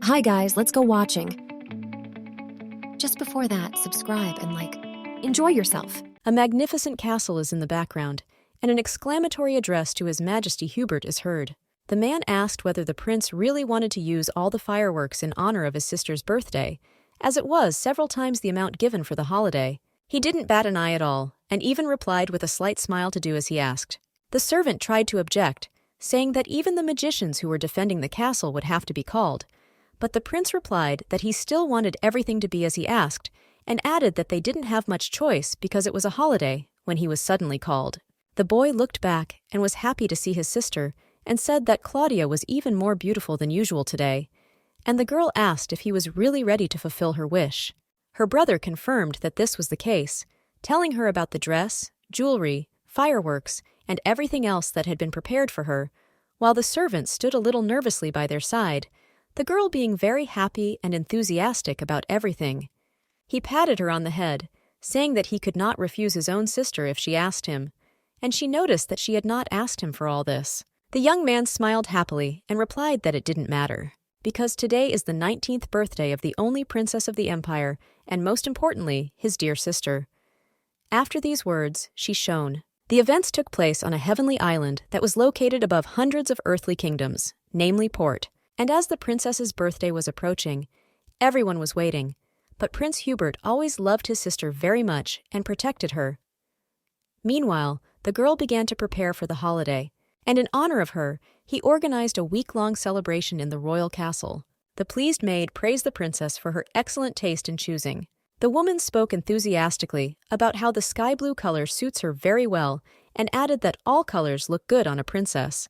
Hi guys, let's go watching. Just before that, subscribe and enjoy yourself. A magnificent castle is in the background, and an exclamatory address to His Majesty Hubert is heard. The man asked whether the prince really wanted to use all the fireworks in honor of his sister's birthday, as it was several times the amount given for the holiday. He didn't bat an eye at all, and even replied with a slight smile to do as he asked. The servant tried to object, saying that even the magicians who were defending the castle would have to be called, but the prince replied that he still wanted everything to be as he asked, and added that they didn't have much choice because it was a holiday when he was suddenly called. The boy looked back and was happy to see his sister, and said that Claudia was even more beautiful than usual today, and the girl asked if he was really ready to fulfill her wish. Her brother confirmed that this was the case, telling her about the dress, jewelry, fireworks, and everything else that had been prepared for her, while the servant stood a little nervously by their side, the girl being very happy and enthusiastic about everything. He patted her on the head, saying that he could not refuse his own sister if she asked him, and she noticed that she had not asked him for all this. The young man smiled happily and replied that it didn't matter, because today is the 19th birthday of the only princess of the empire, and most importantly, his dear sister. After these words, she shone. The events took place on a heavenly island that was located above hundreds of earthly kingdoms, namely Port. And as the princess's birthday was approaching, everyone was waiting, but Prince Hubert always loved his sister very much and protected her. Meanwhile, the girl began to prepare for the holiday, and in honor of her, he organized a week-long celebration in the royal castle. The pleased maid praised the princess for her excellent taste in choosing. The woman spoke enthusiastically about how the sky blue color suits her very well and added that all colors look good on a princess.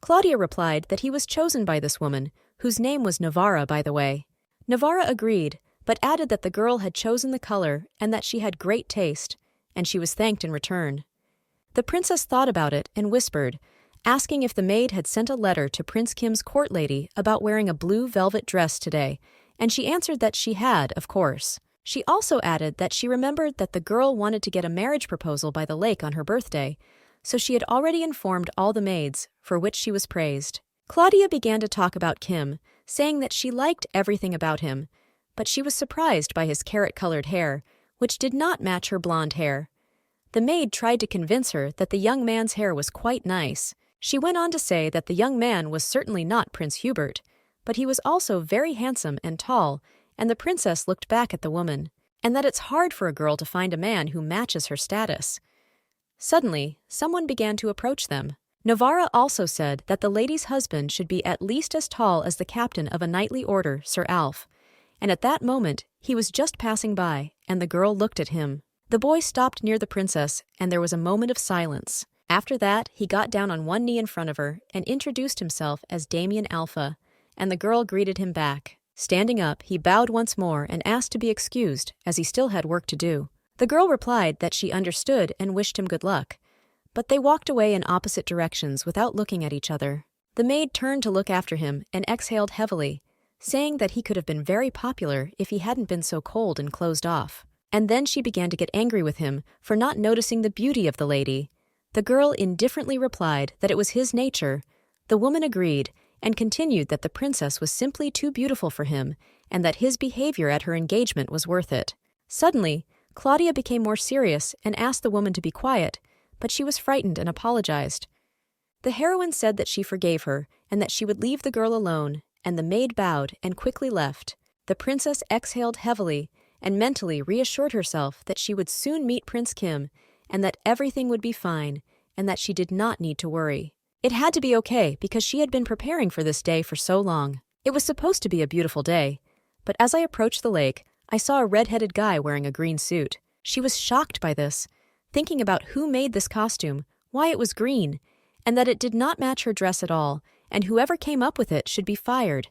Claudia replied that he was chosen by this woman, whose name was Navarra, by the way. Navarra agreed, but added that the girl had chosen the color and that she had great taste, and she was thanked in return. The princess thought about it and whispered, asking if the maid had sent a letter to Prince Kim's court lady about wearing a blue velvet dress today, and she answered that she had, of course. She also added that she remembered that the girl wanted to get a marriage proposal by the lake on her birthday, so she had already informed all the maids, for which she was praised. Claudia began to talk about Kim, saying that she liked everything about him, but she was surprised by his carrot-colored hair, which did not match her blonde hair. The maid tried to convince her that the young man's hair was quite nice. She went on to say that the young man was certainly not Prince Hubert, but he was also very handsome and tall, and the princess looked back at the woman, and that it's hard for a girl to find a man who matches her status. Suddenly, someone began to approach them. Navarra also said that the lady's husband should be at least as tall as the captain of a knightly order, Sir Alf, and at that moment he was just passing by, and the girl looked at him. The boy stopped near the princess, and there was a moment of silence. After that, he got down on one knee in front of her and introduced himself as Damien Alpha, and the girl greeted him back. Standing up, he bowed once more and asked to be excused, as he still had work to do. The girl replied that she understood and wished him good luck, but they walked away in opposite directions without looking at each other. The maid turned to look after him and exhaled heavily, saying that he could have been very popular if he hadn't been so cold and closed off. And then she began to get angry with him for not noticing the beauty of the lady. The girl indifferently replied that it was his nature. The woman agreed and continued that the princess was simply too beautiful for him and that his behavior at her engagement was worth it. Suddenly, Claudia became more serious and asked the woman to be quiet, but she was frightened and apologized. The heroine said that she forgave her and that she would leave the girl alone, and the maid bowed and quickly left. The princess exhaled heavily and mentally reassured herself that she would soon meet Prince Kim and that everything would be fine and that she did not need to worry. It had to be okay because she had been preparing for this day for so long. It was supposed to be a beautiful day, but as I approached the lake, I saw a red-headed guy wearing a green suit. She was shocked by this, thinking about who made this costume, why it was green, and that it did not match her dress at all, and whoever came up with it should be fired.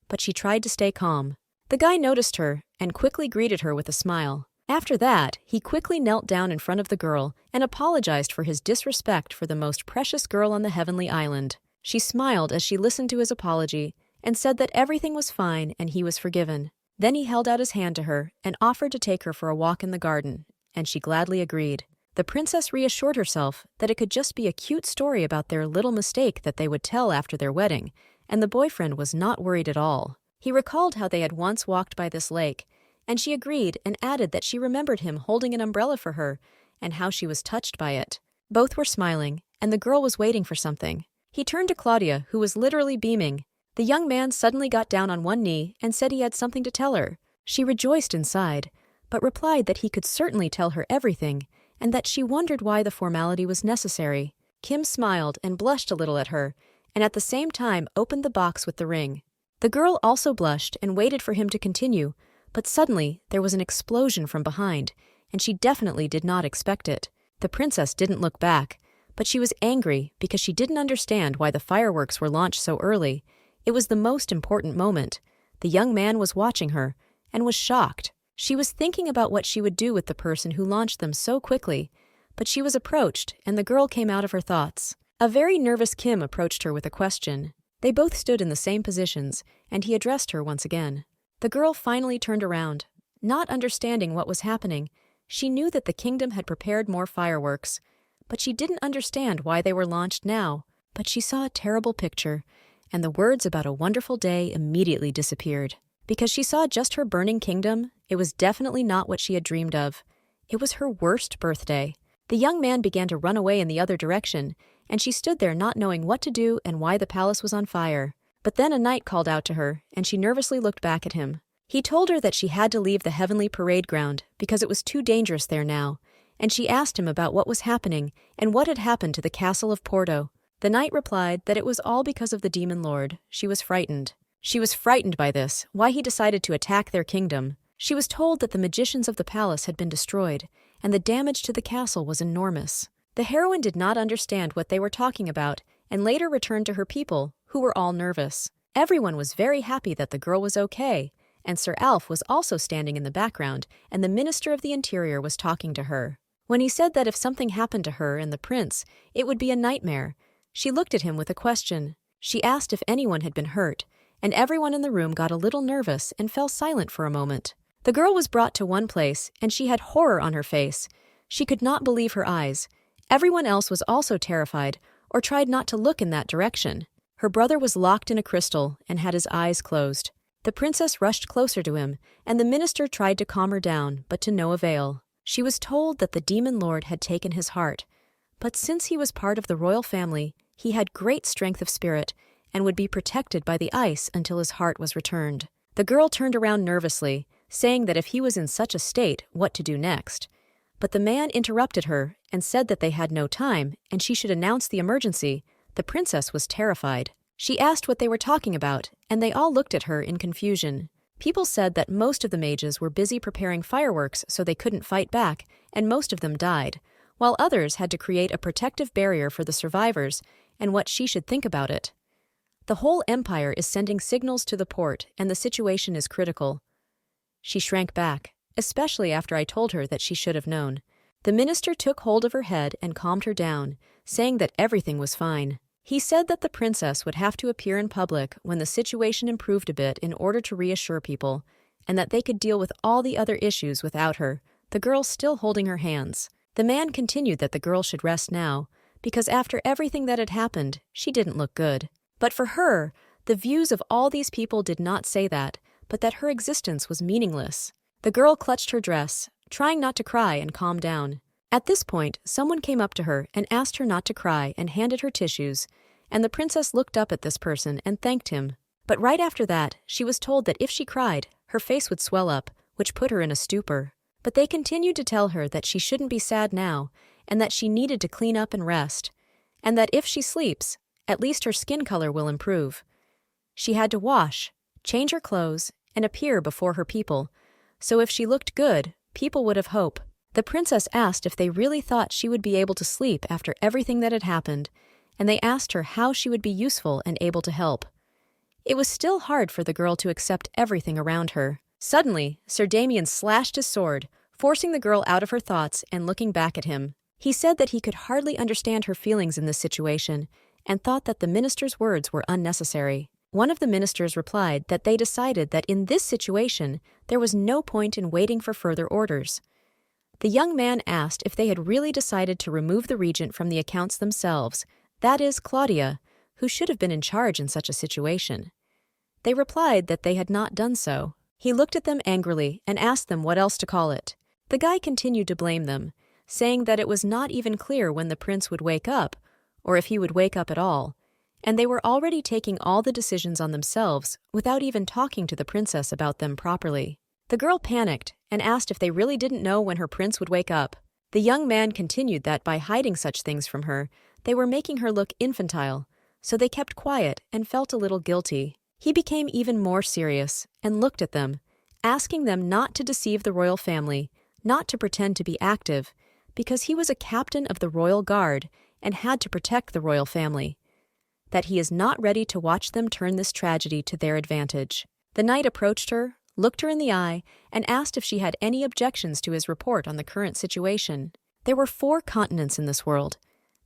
But she tried to stay calm. The guy noticed her and quickly greeted her with a smile. After that, he quickly knelt down in front of the girl and apologized for his disrespect for the most precious girl on the heavenly island. She smiled as she listened to his apology and said that everything was fine and he was forgiven. Then he held out his hand to her and offered to take her for a walk in the garden, and she gladly agreed. The princess reassured herself that it could just be a cute story about their little mistake that they would tell after their wedding, and the boyfriend was not worried at all. He recalled how they had once walked by this lake, and she agreed and added that she remembered him holding an umbrella for her and how she was touched by it. Both were smiling, and the girl was waiting for something. He turned to Claudia, who was literally beaming. The young man suddenly got down on one knee and said he had something to tell her. She rejoiced inside, but replied that he could certainly tell her everything, and that she wondered why the formality was necessary. Kim smiled and blushed a little at her, and at the same time opened the box with the ring. The girl also blushed and waited for him to continue, but suddenly there was an explosion from behind, and she definitely did not expect it. The princess didn't look back, but she was angry because she didn't understand why the fireworks were launched so early. It was the most important moment. The young man was watching her and was shocked. She was thinking about what she would do with the person who launched them so quickly, but she was approached and the girl came out of her thoughts. A very nervous Kim approached her with a question. They both stood in the same positions, and he addressed her once again. The girl finally turned around. Not understanding what was happening, she knew that the kingdom had prepared more fireworks, but she didn't understand why they were launched now. But she saw a terrible picture, and the words about a wonderful day immediately disappeared. Because she saw just her burning kingdom, it was definitely not what she had dreamed of. It was her worst birthday. The young man began to run away in the other direction, and she stood there not knowing what to do and why the palace was on fire. But then a knight called out to her, and she nervously looked back at him. He told her that she had to leave the heavenly parade ground because it was too dangerous there now, and she asked him about what was happening and what had happened to the castle of Porto. The knight replied that it was all because of the demon lord. She was frightened. She was frightened by this, why he decided to attack their kingdom. She was told that the magicians of the palace had been destroyed, and the damage to the castle was enormous. The heroine did not understand what they were talking about, and later returned to her people, who were all nervous. Everyone was very happy that the girl was okay, and Sir Alf was also standing in the background, and the Minister of the Interior was talking to her. When he said that if something happened to her and the prince, it would be a nightmare, she looked at him with a question. She asked if anyone had been hurt, and everyone in the room got a little nervous and fell silent for a moment. The girl was brought to one place, and she had horror on her face. She could not believe her eyes. Everyone else was also terrified, or tried not to look in that direction. Her brother was locked in a crystal and had his eyes closed. The princess rushed closer to him, and the minister tried to calm her down, but to no avail. She was told that the demon lord had taken his heart, but since he was part of the royal family, he had great strength of spirit and would be protected by the ice until his heart was returned. The girl turned around nervously, saying that if he was in such a state, what to do next. But the man interrupted her and said that they had no time and she should announce the emergency. The princess was terrified. She asked what they were talking about, and they all looked at her in confusion. People said that most of the mages were busy preparing fireworks so they couldn't fight back, and most of them died, while others had to create a protective barrier for the survivors and what she should think about it. The whole empire is sending signals to the port, and the situation is critical. She shrank back, especially after I told her that she should have known. The minister took hold of her head and calmed her down, saying that everything was fine. He said that the princess would have to appear in public when the situation improved a bit in order to reassure people, and that they could deal with all the other issues without her, the girl still holding her hands. The man continued that the girl should rest now, because after everything that had happened, she didn't look good. But for her, the views of all these people did not say that, but that her existence was meaningless. The girl clutched her dress, trying not to cry and calm down. At this point, someone came up to her and asked her not to cry and handed her tissues, and the princess looked up at this person and thanked him. But right after that, she was told that if she cried, her face would swell up, which put her in a stupor. But they continued to tell her that she shouldn't be sad now, and that she needed to clean up and rest, and that if she sleeps, at least her skin color will improve. She had to wash, change her clothes, and appear before her people, so if she looked good, people would have hope. The princess asked if they really thought she would be able to sleep after everything that had happened, and they asked her how she would be useful and able to help. It was still hard for the girl to accept everything around her. Suddenly, Sir Damien slashed his sword, forcing the girl out of her thoughts and looking back at him. He said that he could hardly understand her feelings in this situation, and thought that the minister's words were unnecessary. One of the ministers replied that they decided that in this situation, there was no point in waiting for further orders. The young man asked if they had really decided to remove the regent from the accounts themselves, that is, Claudia, who should have been in charge in such a situation. They replied that they had not done so. He looked at them angrily and asked them what else to call it. The guy continued to blame them, saying that it was not even clear when the prince would wake up, or if he would wake up at all, and they were already taking all the decisions on themselves without even talking to the princess about them properly. The girl panicked and asked if they really didn't know when her prince would wake up. The young man continued that by hiding such things from her, they were making her look infantile, so they kept quiet and felt a little guilty. He became even more serious and looked at them, asking them not to deceive the royal family, not to pretend to be active, because he was a captain of the royal guard and had to protect the royal family, that he is not ready to watch them turn this tragedy to their advantage. The knight approached her, looked her in the eye, and asked if she had any objections to his report on the current situation. There were 4 continents in this world.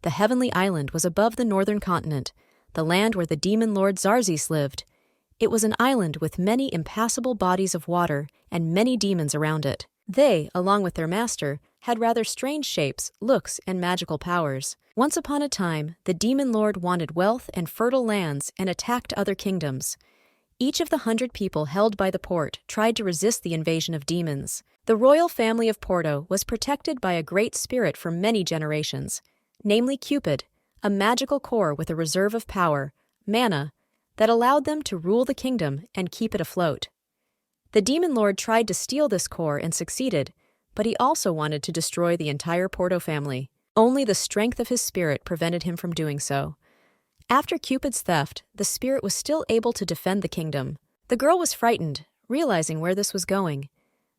The heavenly island was above the northern continent, the land where the demon lord Zarzis lived. It was an island with many impassable bodies of water and many demons around it. They, along with their master, had rather strange shapes, looks, and magical powers. Once upon a time, the demon lord wanted wealth and fertile lands and attacked other kingdoms. Each of the 100 people held by the port tried to resist the invasion of demons. The royal family of Porto was protected by a great spirit for many generations, namely Cupid, a magical core with a reserve of power, mana, that allowed them to rule the kingdom and keep it afloat. The demon lord tried to steal this core and succeeded, but he also wanted to destroy the entire Porto family. Only the strength of his spirit prevented him from doing so. After Cupid's theft, the spirit was still able to defend the kingdom. The girl was frightened, realizing where this was going.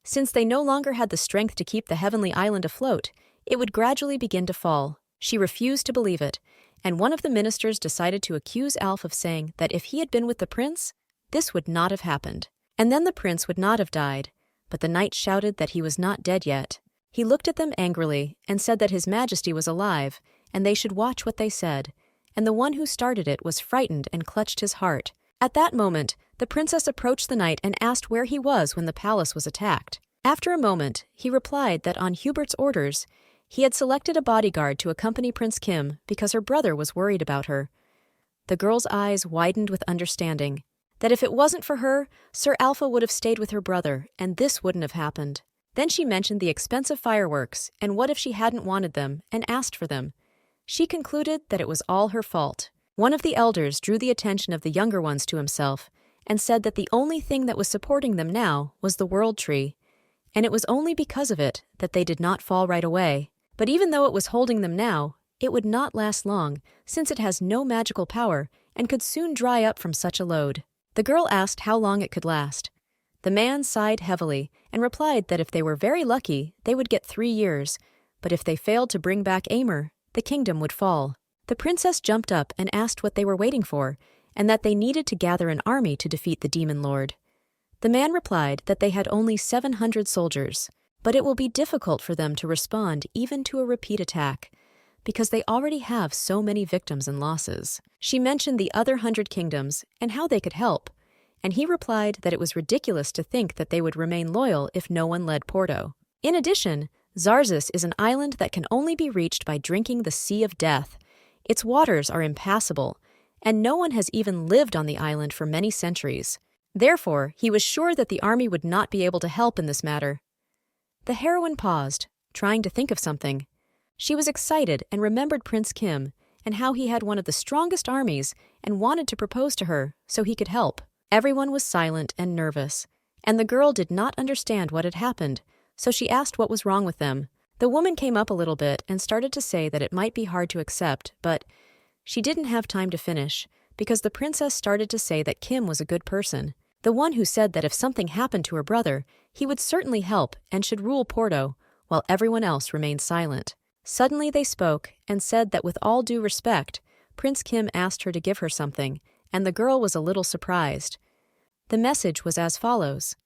Since they no longer had the strength to keep the heavenly island afloat, it would gradually begin to fall. She refused to believe it, and one of the ministers decided to accuse Alf of saying that if he had been with the prince, this would not have happened. And then the prince would not have died, but the knight shouted that he was not dead yet. He looked at them angrily and said that his majesty was alive, and they should watch what they said, and the one who started it was frightened and clutched his heart. At that moment, the princess approached the knight and asked where he was when the palace was attacked. After a moment, he replied that on Hubert's orders, he had selected a bodyguard to accompany Prince Kim because her brother was worried about her. The girl's eyes widened with understanding, that if it wasn't for her, Sir Alpha would have stayed with her brother, and this wouldn't have happened. Then she mentioned the expensive fireworks, and what if she hadn't wanted them, and asked for them. She concluded that it was all her fault. One of the elders drew the attention of the younger ones to himself, and said that the only thing that was supporting them now was the world tree, and it was only because of it that they did not fall right away. But even though it was holding them now, it would not last long, since it has no magical power, and could soon dry up from such a load. The girl asked how long it could last. The man sighed heavily and replied that if they were very lucky, they would get 3 years, but if they failed to bring back Amer, the kingdom would fall. The princess jumped up and asked what they were waiting for, and that they needed to gather an army to defeat the demon lord. The man replied that they had only 700 soldiers, but it will be difficult for them to respond even to a repeat attack, because they already have so many victims and losses. She mentioned the other 100 kingdoms and how they could help, and he replied that it was ridiculous to think that they would remain loyal if no one led Porto. In addition, Zarzis is an island that can only be reached by drinking the Sea of Death. Its waters are impassable, and no one has even lived on the island for many centuries. Therefore, he was sure that the army would not be able to help in this matter. The heroine paused, trying to think of something. She was excited and remembered Prince Kim and how he had one of the strongest armies and wanted to propose to her so he could help. Everyone was silent and nervous, and the girl did not understand what had happened, so she asked what was wrong with them. The woman came up a little bit and started to say that it might be hard to accept, but she didn't have time to finish, because the princess started to say that Kim was a good person, the one who said that if something happened to her brother, he would certainly help and should rule Porto, while everyone else remained silent. Suddenly they spoke and said that with all due respect, Prince Kim asked her to give her something, and the girl was a little surprised. The message was as follows: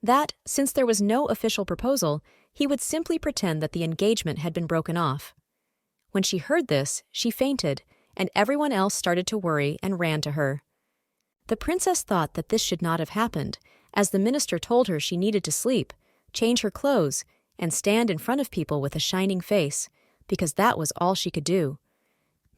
that, since there was no official proposal, he would simply pretend that the engagement had been broken off. When she heard this, she fainted, and everyone else started to worry and ran to her. The princess thought that this should not have happened, as the minister told her she needed to sleep, change her clothes, and stand in front of people with a shining face, because that was all she could do.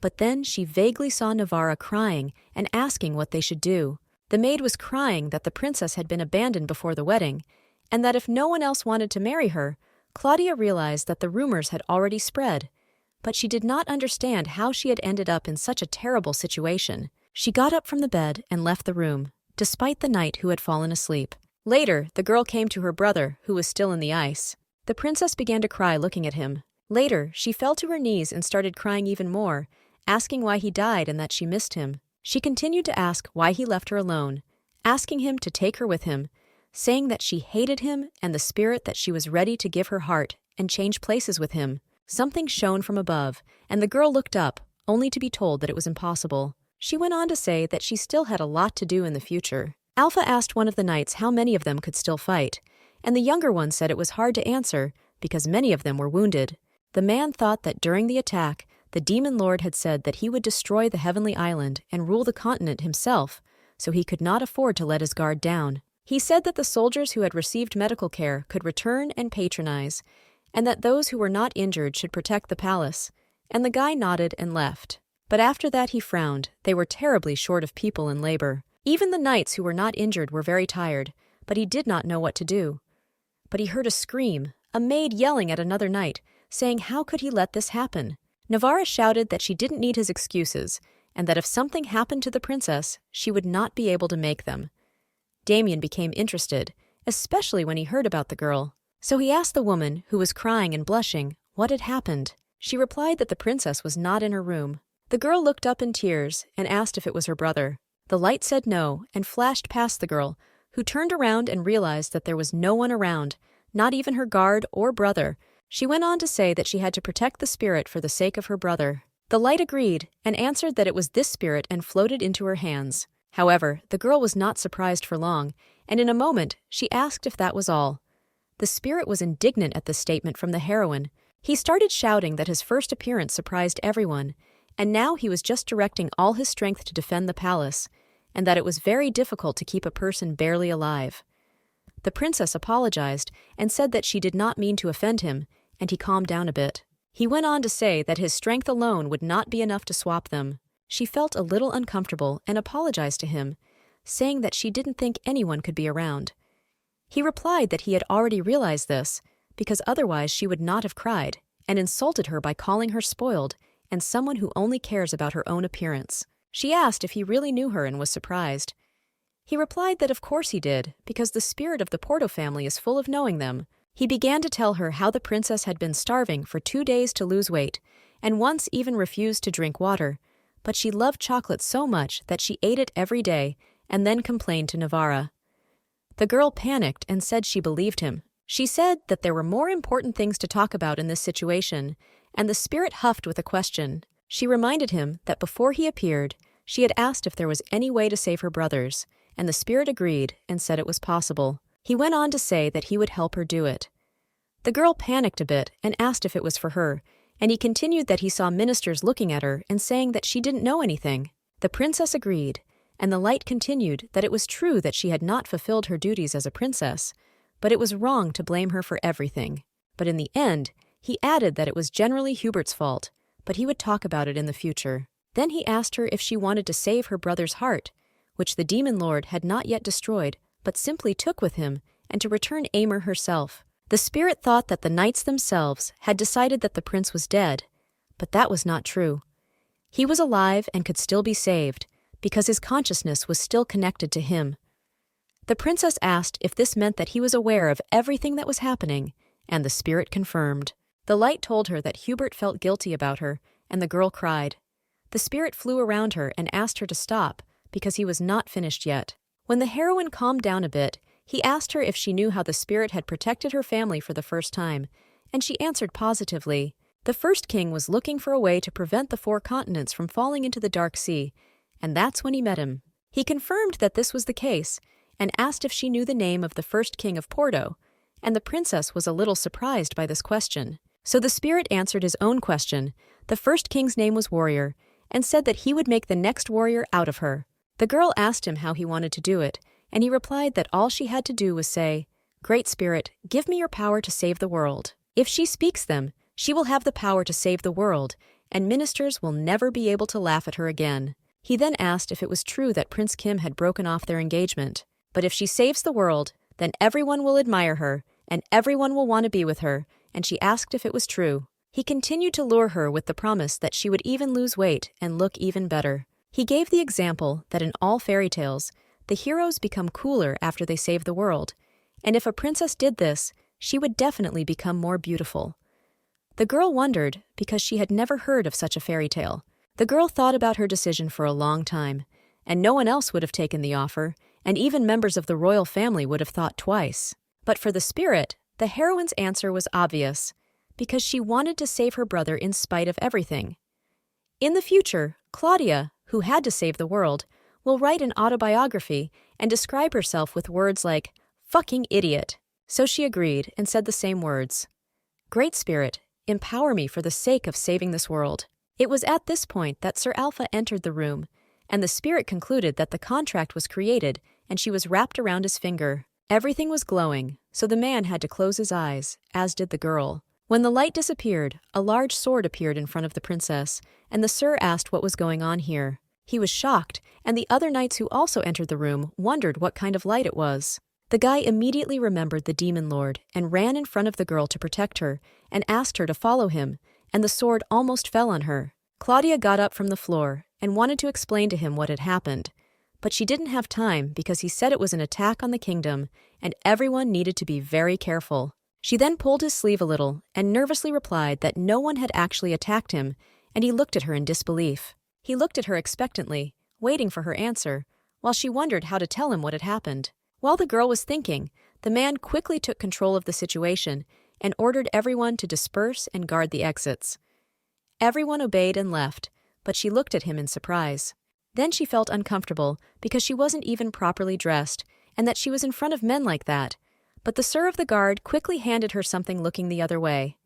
But then she vaguely saw Navara crying and asking what they should do. The maid was crying that the princess had been abandoned before the wedding, and that if no one else wanted to marry her, Claudia realized that the rumors had already spread. But she did not understand how she had ended up in such a terrible situation. She got up from the bed and left the room, despite the knight who had fallen asleep. Later, the girl came to her brother, who was still in the ice. The princess began to cry looking at him. Later, she fell to her knees and started crying even more, asking why he died and that she missed him. She continued to ask why he left her alone, asking him to take her with him, saying that she hated him and the spirit that she was ready to give her heart and change places with him. Something shone from above, and the girl looked up, only to be told that it was impossible. She went on to say that she still had a lot to do in the future. Alpha asked one of the knights how many of them could still fight, and the younger one said it was hard to answer because many of them were wounded. The man thought that during the attack, the demon lord had said that he would destroy the heavenly island and rule the continent himself, so he could not afford to let his guard down. He said that the soldiers who had received medical care could return and patronize, and that those who were not injured should protect the palace, and the guy nodded and left. But after that he frowned. They were terribly short of people in labor. Even the knights who were not injured were very tired, but he did not know what to do. But he heard a scream, a maid yelling at another knight, saying how could he let this happen? Navara shouted that she didn't need his excuses, and that if something happened to the princess, she would not be able to make them. Damien became interested, especially when he heard about the girl. So he asked the woman, who was crying and blushing, what had happened. She replied that the princess was not in her room. The girl looked up in tears and asked if it was her brother. The light said no and flashed past the girl, who turned around and realized that there was no one around, not even her guard or brother. She went on to say that she had to protect the spirit for the sake of her brother. The light agreed and answered that it was this spirit and floated into her hands. However, the girl was not surprised for long, and in a moment she asked if that was all. The spirit was indignant at this statement from the heroine. He started shouting that his first appearance surprised everyone, and now he was just directing all his strength to defend the palace, and that it was very difficult to keep a person barely alive. The princess apologized and said that she did not mean to offend him, and he calmed down a bit. He went on to say that his strength alone would not be enough to swap them. She felt a little uncomfortable and apologized to him, saying that she didn't think anyone could be around. He replied that he had already realized this, because otherwise she would not have cried, and insulted her by calling her spoiled and someone who only cares about her own appearance. She asked if he really knew her and was surprised. He replied that of course he did, because the spirit of the Porto family is full of knowing them. He began to tell her how the princess had been starving for 2 days to lose weight, and once even refused to drink water, but she loved chocolate so much that she ate it every day and then complained to Navara. The girl panicked and said she believed him. She said that there were more important things to talk about in this situation, and the spirit huffed with a question. She reminded him that before he appeared, she had asked if there was any way to save her brothers, and the spirit agreed and said it was possible. He went on to say that he would help her do it. The girl panicked a bit and asked if it was for her, and he continued that he saw ministers looking at her and saying that she didn't know anything. The princess agreed, and the light continued that it was true that she had not fulfilled her duties as a princess, but it was wrong to blame her for everything. But in the end, he added that it was generally Hubert's fault, but he would talk about it in the future. Then he asked her if she wanted to save her brother's heart, which the demon lord had not yet destroyed, but simply took with him, and to return Aimer herself. The spirit thought that the knights themselves had decided that the prince was dead, but that was not true. He was alive and could still be saved, because his consciousness was still connected to him. The princess asked if this meant that he was aware of everything that was happening, and the spirit confirmed. The light told her that Hubert felt guilty about her, and the girl cried. The spirit flew around her and asked her to stop, because he was not finished yet. When the heroine calmed down a bit, he asked her if she knew how the spirit had protected her family for the first time, and she answered positively. The first king was looking for a way to prevent the 4 continents from falling into the dark sea, and that's when he met him. He confirmed that this was the case, and asked if she knew the name of the first king of Porto, and the princess was a little surprised by this question. So the spirit answered his own question. The first king's name was Warrior, and said that he would make the next warrior out of her. The girl asked him how he wanted to do it, and he replied that all she had to do was say, "Great Spirit, give me your power to save the world." If she speaks them, she will have the power to save the world, and ministers will never be able to laugh at her again. He then asked if it was true that Prince Kim had broken off their engagement. But if she saves the world, then everyone will admire her, and everyone will want to be with her, and she asked if it was true. He continued to lure her with the promise that she would even lose weight and look even better. He gave the example that in all fairy tales, the heroes become cooler after they save the world, and if a princess did this, she would definitely become more beautiful. The girl wondered because she had never heard of such a fairy tale. The girl thought about her decision for a long time, and no one else would have taken the offer, and even members of the royal family would have thought twice. But for the spirit, the heroine's answer was obvious, because she wanted to save her brother in spite of everything. In the future, Claudia, who had to save the world, will write an autobiography and describe herself with words like, "fucking idiot." So she agreed and said the same words. "Great Spirit, empower me for the sake of saving this world." It was at this point that Sir Alpha entered the room, and the spirit concluded that the contract was created and she was wrapped around his finger. Everything was glowing, so the man had to close his eyes, as did the girl. When the light disappeared, a large sword appeared in front of the princess, and the sir asked what was going on here. He was shocked, and the other knights who also entered the room wondered what kind of light it was. The guy immediately remembered the demon lord and ran in front of the girl to protect her and asked her to follow him, and the sword almost fell on her. Claudia got up from the floor and wanted to explain to him what had happened, but she didn't have time because he said it was an attack on the kingdom and everyone needed to be very careful. She then pulled his sleeve a little and nervously replied that no one had actually attacked him, and he looked at her in disbelief. He looked at her expectantly, waiting for her answer, while she wondered how to tell him what had happened. While the girl was thinking, the man quickly took control of the situation and ordered everyone to disperse and guard the exits. Everyone obeyed and left, but she looked at him in surprise. Then she felt uncomfortable because she wasn't even properly dressed and that she was in front of men like that, but the sir of the guard quickly handed her something looking the other way.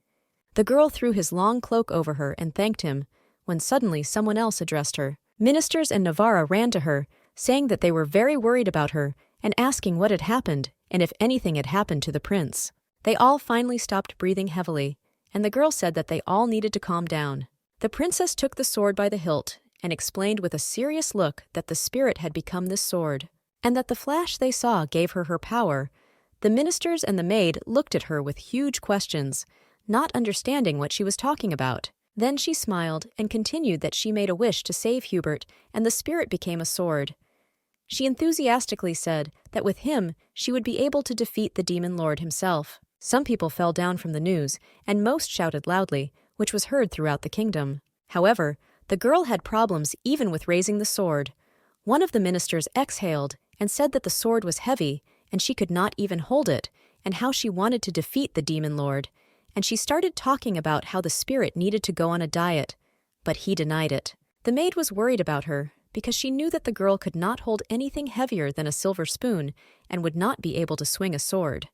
The girl threw his long cloak over her and thanked him, when suddenly someone else addressed her. Ministers and Navarra ran to her, saying that they were very worried about her and asking what had happened and if anything had happened to the prince. They all finally stopped breathing heavily, and the girl said that they all needed to calm down. The princess took the sword by the hilt and explained with a serious look that the spirit had become this sword, and that the flash they saw gave her her power. The ministers and the maid looked at her with huge questions, not understanding what she was talking about. Then she smiled and continued that she made a wish to save Hubert, and the spirit became a sword. She enthusiastically said that with him she would be able to defeat the demon lord himself. Some people fell down from the news, and most shouted loudly, which was heard throughout the kingdom. However, the girl had problems even with raising the sword. One of the ministers exhaled and said that the sword was heavy, and she could not even hold it, and how she wanted to defeat the demon lord, and she started talking about how the spirit needed to go on a diet, but he denied it. The maid was worried about her, because she knew that the girl could not hold anything heavier than a silver spoon and would not be able to swing a sword.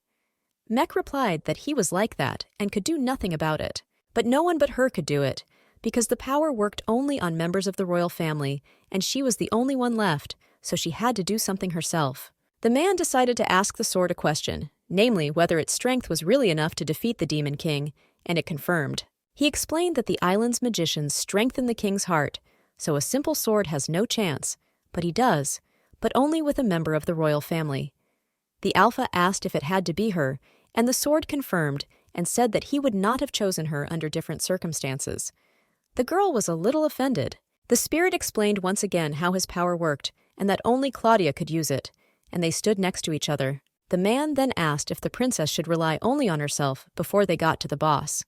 Mech replied that he was like that and could do nothing about it, but no one but her could do it, because the power worked only on members of the royal family, and she was the only one left, so she had to do something herself. The man decided to ask the sword a question, namely whether its strength was really enough to defeat the demon king, and it confirmed. He explained that the island's magicians strengthen the king's heart, so a simple sword has no chance, but he does, but only with a member of the royal family. The Alpha asked if it had to be her, and the sword confirmed and said that he would not have chosen her under different circumstances. The girl was a little offended. The spirit explained once again how his power worked, and that only Claudia could use it, and they stood next to each other. The man then asked if the princess should rely only on herself before they got to the boss.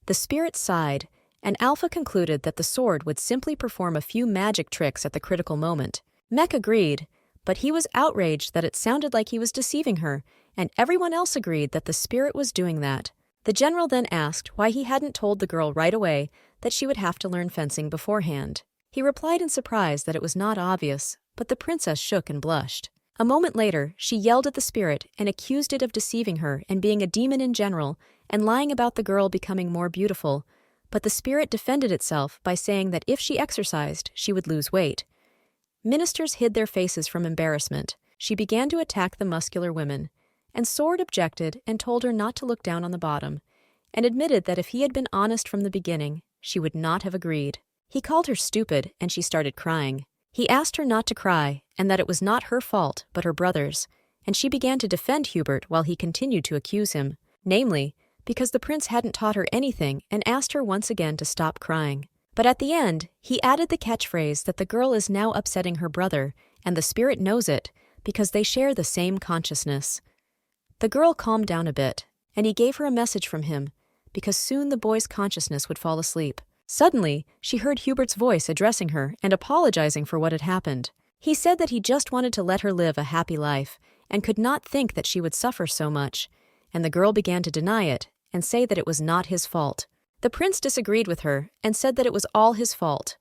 The spirit sighed, and Alpha concluded that the sword would simply perform a few magic tricks at the critical moment. Mech agreed, but he was outraged that it sounded like he was deceiving her, and everyone else agreed that the spirit was doing that. The general then asked why he hadn't told the girl right away that she would have to learn fencing beforehand. He replied in surprise that it was not obvious, but the princess shook and blushed. A moment later, she yelled at the spirit and accused it of deceiving her and being a demon in general and lying about the girl becoming more beautiful, but the spirit defended itself by saying that if she exercised, she would lose weight. Ministers hid their faces from embarrassment. She began to attack the muscular women, and Sword objected and told her not to look down on the bottom, and admitted that if he had been honest from the beginning, she would not have agreed. He called her stupid, and she started crying. He asked her not to cry, and that it was not her fault, but her brother's, and she began to defend Hubert while he continued to accuse him, namely, because the prince hadn't taught her anything and asked her once again to stop crying. But at the end, he added the catchphrase that the girl is now upsetting her brother, and the spirit knows it, because they share the same consciousness. The girl calmed down a bit, and he gave her a message from him, because soon the boy's consciousness would fall asleep. Suddenly, she heard Hubert's voice addressing her and apologizing for what had happened. He said that he just wanted to let her live a happy life, and could not think that she would suffer so much, and the girl began to deny it and say that it was not his fault. The prince disagreed with her and said that it was all his fault.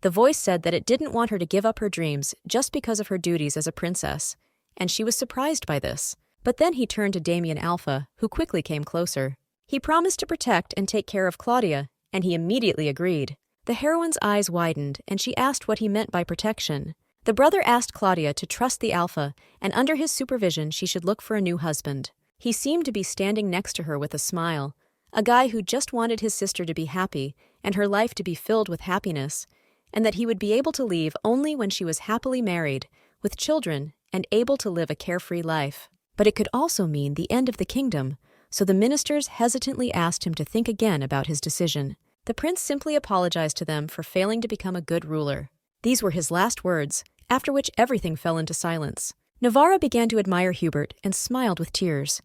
The voice said that it didn't want her to give up her dreams just because of her duties as a princess, and she was surprised by this. But then he turned to Damien Alpha, who quickly came closer. He promised to protect and take care of Claudia, and he immediately agreed. The heroine's eyes widened, and she asked what he meant by protection. The brother asked Claudia to trust the Alpha, and under his supervision she should look for a new husband. He seemed to be standing next to her with a smile, a guy who just wanted his sister to be happy and her life to be filled with happiness, and that he would be able to leave only when she was happily married, with children, and able to live a carefree life. But it could also mean the end of the kingdom, so the ministers hesitantly asked him to think again about his decision. The prince simply apologized to them for failing to become a good ruler. These were his last words, after which everything fell into silence. Navarra began to admire Hubert and smiled with tears.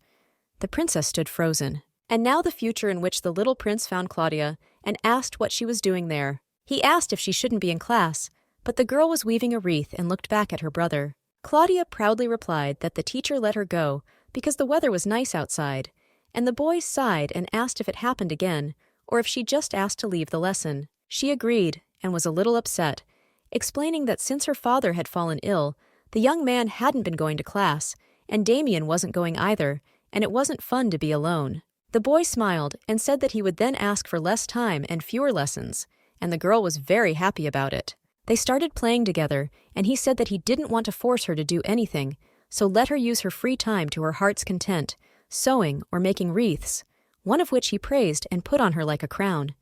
The princess stood frozen. And now the future in which the little prince found Claudia and asked what she was doing there. He asked if she shouldn't be in class, but the girl was weaving a wreath and looked back at her brother. Claudia proudly replied that the teacher let her go because the weather was nice outside, and the boy sighed and asked if it happened again, or if she just asked to leave the lesson. She agreed and was a little upset, explaining that since her father had fallen ill, the young man hadn't been going to class, and Damien wasn't going either, and it wasn't fun to be alone. The boy smiled and said that he would then ask for less time and fewer lessons, and the girl was very happy about it. They started playing together, and he said that he didn't want to force her to do anything, so let her use her free time to her heart's content, sewing or making wreaths, one of which he praised and put on her like a crown.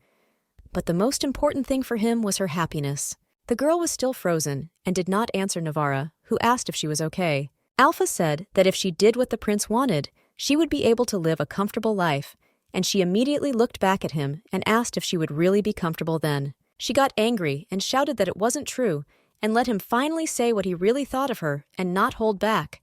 But the most important thing for him was her happiness. The girl was still frozen and did not answer Navarra, who asked if she was okay. Alpha said that if she did what the prince wanted, she would be able to live a comfortable life, and she immediately looked back at him and asked if she would really be comfortable then. She got angry and shouted that it wasn't true, and let him finally say what he really thought of her and not hold back.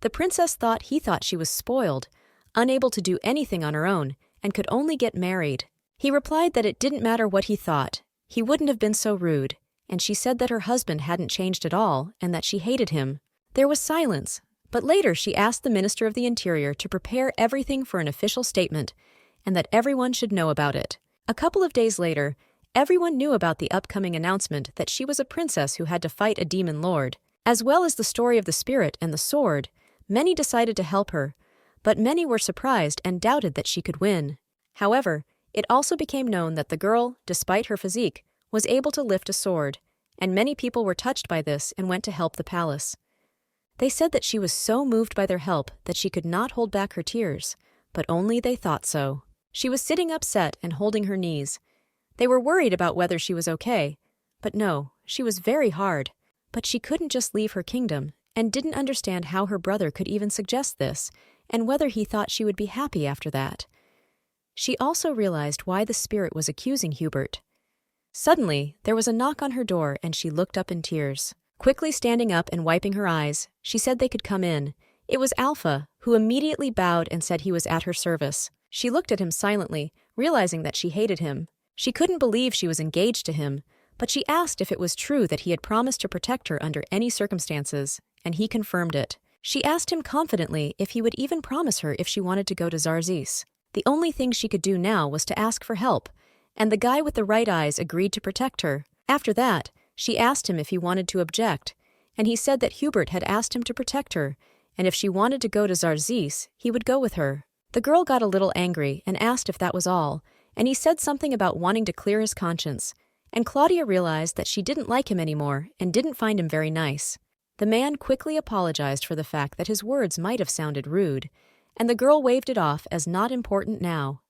The princess thought he thought she was spoiled, unable to do anything on her own, and could only get married. He replied that it didn't matter what he thought, he wouldn't have been so rude, and she said that her husband hadn't changed at all and that she hated him. There was silence, but later she asked the Minister of the Interior to prepare everything for an official statement, and that everyone should know about it. A couple of days later, everyone knew about the upcoming announcement that she was a princess who had to fight a demon lord. As well as the story of the spirit and the sword, many decided to help her, but many were surprised and doubted that she could win. However, it also became known that the girl, despite her physique, was able to lift a sword, and many people were touched by this and went to help the palace. They said that she was so moved by their help that she could not hold back her tears, but only they thought so. She was sitting upset and holding her knees. They were worried about whether she was okay, but no, she was very hard. But she couldn't just leave her kingdom, and didn't understand how her brother could even suggest this, and whether he thought she would be happy after that. She also realized why the spirit was accusing Hubert. Suddenly, there was a knock on her door and she looked up in tears. Quickly standing up and wiping her eyes, she said they could come in. It was Alpha, who immediately bowed and said he was at her service. She looked at him silently, realizing that she hated him. She couldn't believe she was engaged to him, but she asked if it was true that he had promised to protect her under any circumstances, and he confirmed it. She asked him confidently if he would even promise her if she wanted to go to Zarzis. The only thing she could do now was to ask for help, and the guy with the right eyes agreed to protect her. After that, she asked him if he wanted to object, and he said that Hubert had asked him to protect her, and if she wanted to go to Zarzis, he would go with her. The girl got a little angry and asked if that was all, and he said something about wanting to clear his conscience, and Claudia realized that she didn't like him anymore and didn't find him very nice. The man quickly apologized for the fact that his words might have sounded rude, and the girl waved it off as not important now.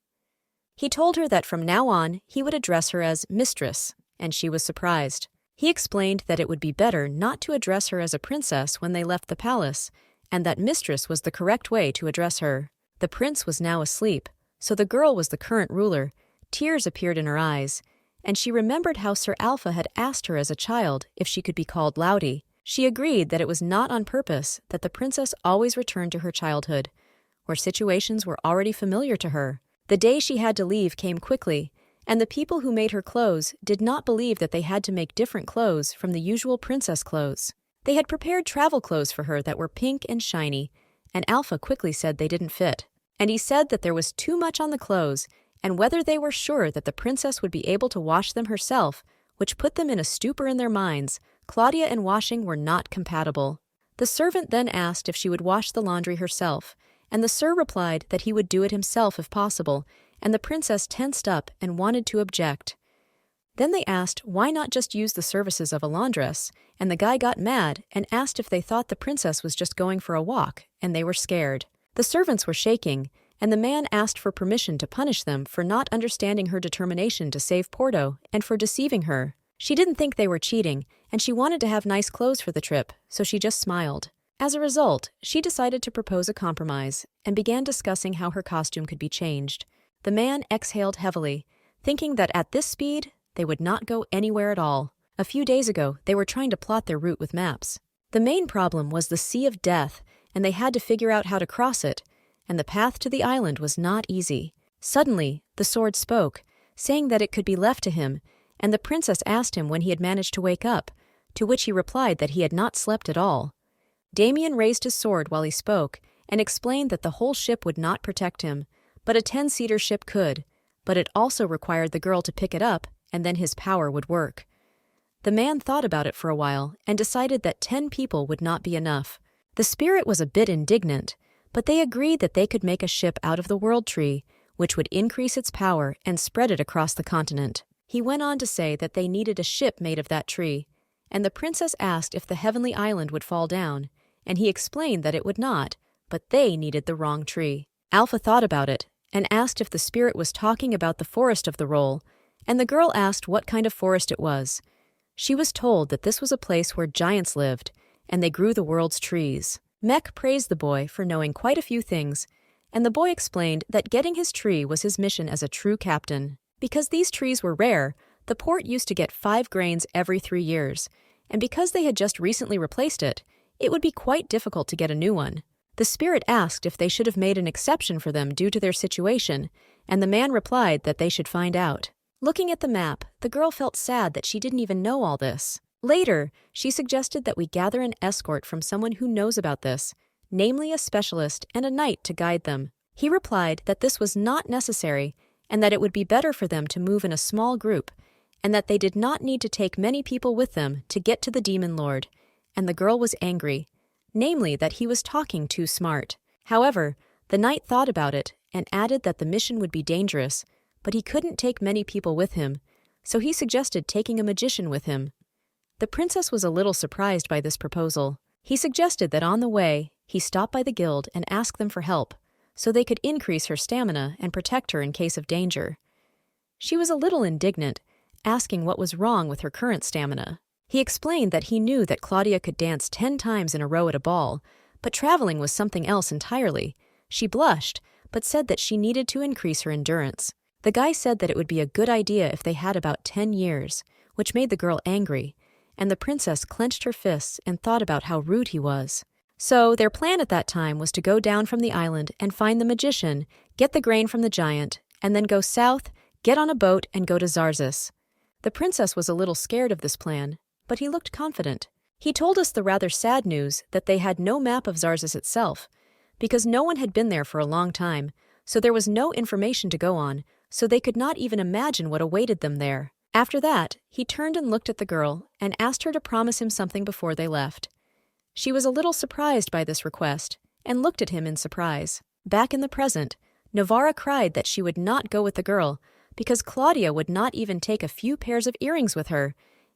He told her that from now on he would address her as mistress, and she was surprised. He explained that it would be better not to address her as a princess when they left the palace, and that mistress was the correct way to address her. The prince was now asleep, so the girl was the current ruler. Tears appeared in her eyes, and she remembered how Sir Alpha had asked her as a child if she could be called Laudy. She agreed that it was not on purpose that the princess always returned to her childhood, where situations were already familiar to her. The day she had to leave came quickly, and the people who made her clothes did not believe that they had to make different clothes from the usual princess clothes. They had prepared travel clothes for her that were pink and shiny, and Alpha quickly said they didn't fit. And he said that there was too much on the clothes, and whether they were sure that the princess would be able to wash them herself, which put them in a stupor in their minds. Claudia and washing were not compatible. The servant then asked if she would wash the laundry herself, and the sir replied that he would do it himself if possible, and the princess tensed up and wanted to object. Then they asked why not just use the services of a laundress, and the guy got mad and asked if they thought the princess was just going for a walk, and they were scared. The servants were shaking, and the man asked for permission to punish them for not understanding her determination to save Porto and for deceiving her. She didn't think they were cheating, and she wanted to have nice clothes for the trip, so she just smiled. As a result, she decided to propose a compromise and began discussing how her costume could be changed. The man exhaled heavily, thinking that at this speed, they would not go anywhere at all. A few days ago, they were trying to plot their route with maps. The main problem was the Sea of Death, and they had to figure out how to cross it, and the path to the island was not easy. Suddenly, the sword spoke, saying that it could be left to him, and the princess asked him when he had managed to wake up, to which he replied that he had not slept at all. Damien raised his sword while he spoke and explained that the whole ship would not protect him, but a 10-seater ship could, but it also required the girl to pick it up, and then his power would work. The man thought about it for a while and decided that 10 people would not be enough. The spirit was a bit indignant, but they agreed that they could make a ship out of the world tree, which would increase its power and spread it across the continent. He went on to say that they needed a ship made of that tree, and the princess asked if the heavenly island would fall down, and he explained that it would not, but they needed the wrong tree. Alpha thought about it and asked if the spirit was talking about the forest of the roll, and the girl asked what kind of forest it was. She was told that this was a place where giants lived, and they grew the world's trees. Mech praised the boy for knowing quite a few things, and the boy explained that getting his tree was his mission as a true captain. Because these trees were rare, the port used to get 5 grains every 3 years, and because they had just recently replaced it, it would be quite difficult to get a new one. The spirit asked if they should have made an exception for them due to their situation, and the man replied that they should find out. Looking at the map, the girl felt sad that she didn't even know all this. Later, she suggested that we gather an escort from someone who knows about this, namely a specialist and a knight to guide them. He replied that this was not necessary and that it would be better for them to move in a small group, and that they did not need to take many people with them to get to the demon lord, and the girl was angry, namely that he was talking too smart. However, the knight thought about it and added that the mission would be dangerous, but he couldn't take many people with him, so he suggested taking a magician with him. The princess was a little surprised by this proposal. He suggested that on the way, he stop by the guild and ask them for help, so they could increase her stamina and protect her in case of danger. She was a little indignant, asking what was wrong with her current stamina. He explained that he knew that Claudia could dance 10 times in a row at a ball, but traveling was something else entirely. She blushed, but said that she needed to increase her endurance. The guy said that it would be a good idea if they had about 10 years, which made the girl angry, and the princess clenched her fists and thought about how rude he was. So their plan at that time was to go down from the island and find the magician, get the grain from the giant, and then go south, get on a boat, and go to Zarzis. The princess was a little scared of this plan, but he looked confident. He told us the rather sad news that they had no map of Zarzis itself, because no one had been there for a long time, so there was no information to go on, so they could not even imagine what awaited them there. After that, he turned and looked at the girl and asked her to promise him something before they left. She was a little surprised by this request and looked at him in surprise. Back in the present, Novara cried that she would not go with the girl because Claudia would not even take a few pairs of earrings with her,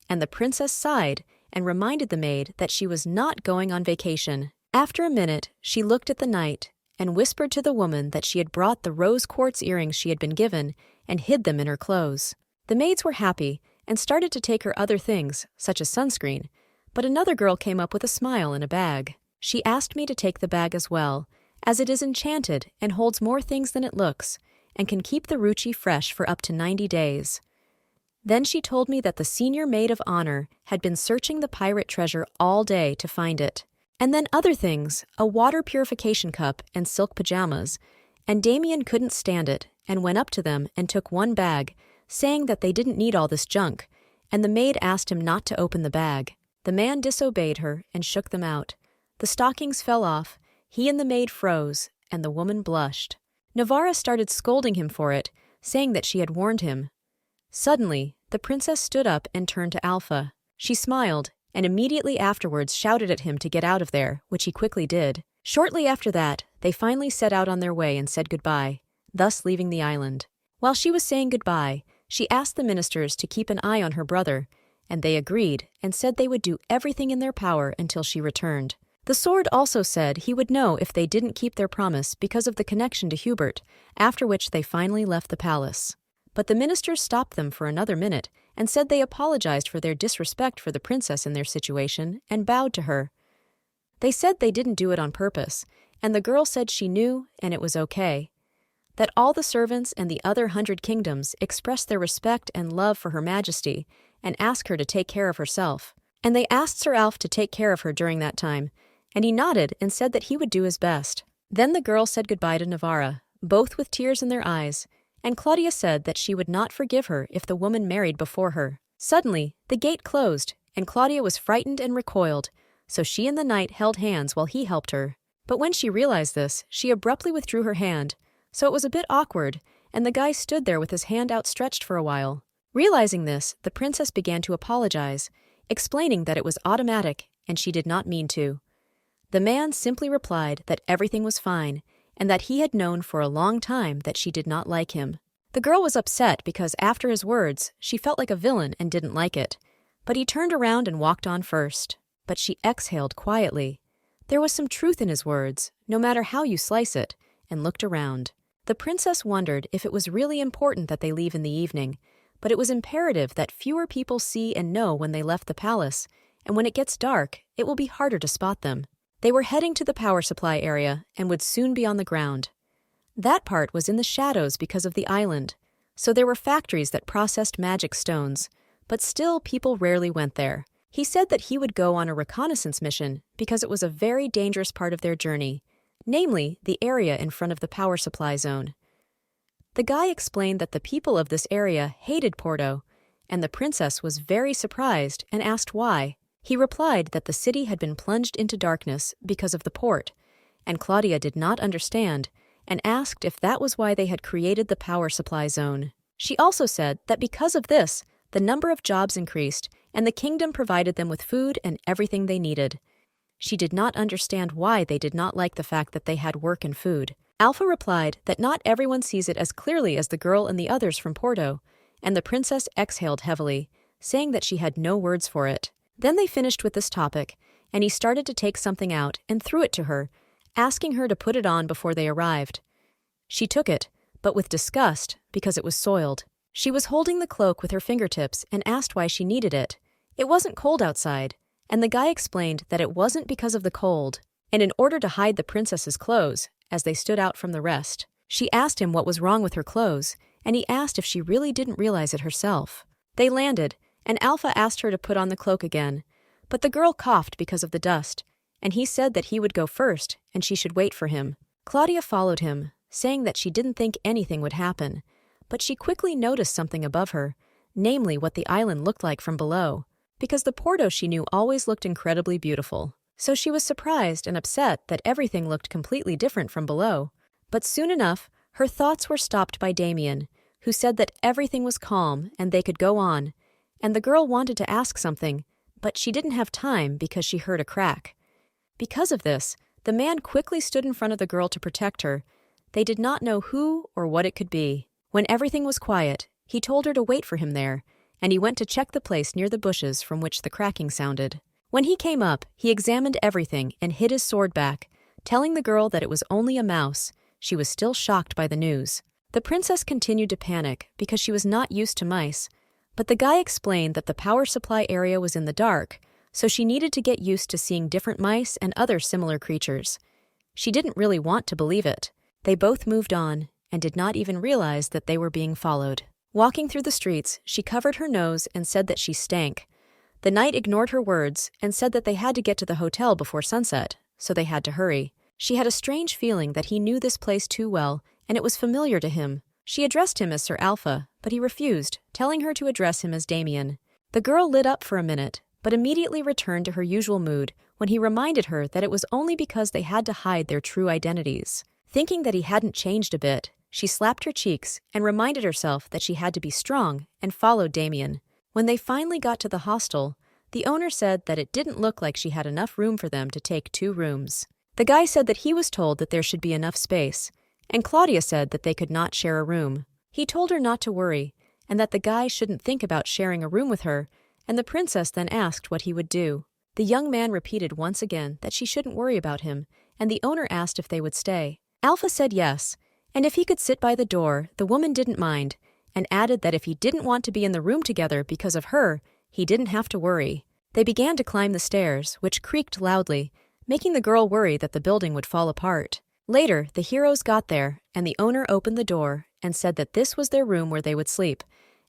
and the princess sighed and reminded the maid that she was not going on vacation. After a minute, she looked at the knight and whispered to the woman that she had brought the rose quartz earrings she had been given and hid them in her clothes. The maids were happy and started to take her other things, such as sunscreen, but another girl came up with a smile and a bag. She asked me to take the bag as well, as it is enchanted and holds more things than it looks, and can keep the ruchi fresh for up to 90 days. Then she told me that the senior maid of honor had been searching the pirate treasure all day to find it. And then other things, a water purification cup and silk pajamas, and Damien couldn't stand it and went up to them and took one bag, saying that they didn't need all this junk, and the maid asked him not to open the bag. The man disobeyed her and shook them out. The stockings fell off, he and the maid froze, and the woman blushed. Navarra started scolding him for it, saying that she had warned him. Suddenly, the princess stood up and turned to Alpha. She smiled, and immediately afterwards shouted at him to get out of there, which he quickly did. Shortly after that, they finally set out on their way and said goodbye, thus leaving the island. While she was saying goodbye, she asked the ministers to keep an eye on her brother, and they agreed and said they would do everything in their power until she returned. The sword also said he would know if they didn't keep their promise because of the connection to Hubert, after which they finally left the palace. But the ministers stopped them for another minute and said they apologized for their disrespect for the princess in their situation and bowed to her. They said they didn't do it on purpose, and the girl said she knew and it was okay. That all the servants and the other 100 kingdoms expressed their respect and love for Her Majesty and asked her to take care of herself. And they asked Sir Alf to take care of her during that time, and he nodded and said that he would do his best. Then the girl said goodbye to Navarra, both with tears in their eyes, and Claudia said that she would not forgive her if the woman married before her. Suddenly, the gate closed, and Claudia was frightened and recoiled, so she and the knight held hands while he helped her. But when she realized this, she abruptly withdrew her hand, so it was a bit awkward, and the guy stood there with his hand outstretched for a while. Realizing this, the princess began to apologize, explaining that it was automatic and she did not mean to. The man simply replied that everything was fine, and that he had known for a long time that she did not like him. The girl was upset because after his words, she felt like a villain and didn't like it. But he turned around and walked on first. But she exhaled quietly. There was some truth in his words, no matter how you slice it, and looked around. The princess wondered if it was really important that they leave in the evening, but it was imperative that fewer people see and know when they left the palace, and when it gets dark, it will be harder to spot them. They were heading to the power supply area and would soon be on the ground. That part was in the shadows because of the island, so there were factories that processed magic stones, but still people rarely went there. He said that he would go on a reconnaissance mission because it was a very dangerous part of their journey, namely the area in front of the power supply zone. The guy explained that the people of this area hated Porto, and the princess was very surprised and asked why. He replied that the city had been plunged into darkness because of the port, and Claudia did not understand and asked if that was why they had created the power supply zone. She also said that because of this, the number of jobs increased and the kingdom provided them with food and everything they needed. She did not understand why they did not like the fact that they had work and food. Alpha replied that not everyone sees it as clearly as the girl and the others from Porto, and the princess exhaled heavily, saying that she had no words for it. Then they finished with this topic, and he started to take something out and threw it to her, asking her to put it on before they arrived. She took it, but with disgust because it was soiled. She was holding the cloak with her fingertips and asked why she needed it. It wasn't cold outside, and the guy explained that it wasn't because of the cold, and in order to hide the princess's clothes, as they stood out from the rest. She asked him what was wrong with her clothes, and he asked if she really didn't realize it herself. They landed, and Alpha asked her to put on the cloak again, but the girl coughed because of the dust, and he said that he would go first and she should wait for him. Claudia followed him, saying that she didn't think anything would happen, but she quickly noticed something above her, namely what the island looked like from below, because the Porto she knew always looked incredibly beautiful. So she was surprised and upset that everything looked completely different from below. But soon enough, her thoughts were stopped by Damien, who said that everything was calm and they could go on, and the girl wanted to ask something, but she didn't have time because she heard a crack. Because of this, the man quickly stood in front of the girl to protect her. They did not know who or what it could be. When everything was quiet, he told her to wait for him there, and he went to check the place near the bushes from which the cracking sounded. When he came up, he examined everything and hid his sword back, telling the girl that it was only a mouse. She was still shocked by the news. The princess continued to panic because she was not used to mice, But the guy explained that the power supply area was in the dark, so she needed to get used to seeing different mice and other similar creatures. She didn't really want to believe it. They both moved on and did not even realize that they were being followed. Walking through the streets, she covered her nose and said that she stank. The knight ignored her words and said that they had to get to the hotel before sunset, so they had to hurry. She had a strange feeling that he knew this place too well, and it was familiar to him. She addressed him as Sir Alpha, but he refused, telling her to address him as Damien. The girl lit up for a minute, but immediately returned to her usual mood when he reminded her that it was only because they had to hide their true identities. Thinking that he hadn't changed a bit, she slapped her cheeks and reminded herself that she had to be strong and followed Damien. When they finally got to the hostel, the owner said that it didn't look like she had enough room for them to take 2 rooms. The guy said that he was told that there should be enough space, and Claudia said that they could not share a room. He told her not to worry, and that the guy shouldn't think about sharing a room with her, and the princess then asked what he would do. The young man repeated once again that she shouldn't worry about him, and the owner asked if they would stay. Alpha said yes, and if he could sit by the door, the woman didn't mind, and added that if he didn't want to be in the room together because of her, he didn't have to worry. They began to climb the stairs, which creaked loudly, making the girl worry that the building would fall apart. Later, the heroes got there, and the owner opened the door and said that this was their room where they would sleep,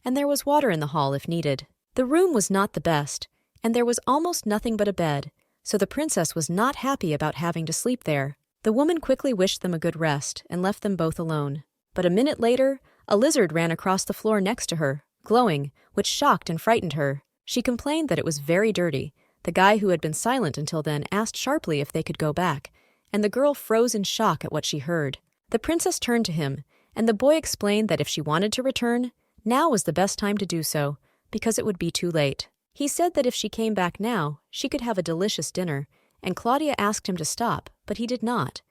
and there was water in the hall if needed. The room was not the best, and there was almost nothing but a bed, so the princess was not happy about having to sleep there. The woman quickly wished them a good rest and left them both alone. But a minute later, a lizard ran across the floor next to her, glowing, which shocked and frightened her. She complained that it was very dirty. The guy who had been silent until then asked sharply if they could go back, and the girl froze in shock at what she heard. The princess turned to him, and the boy explained that if she wanted to return, now was the best time to do so, because it would be too late. He said that if she came back now, she could have a delicious dinner, and Claudia asked him to stop, but he did not,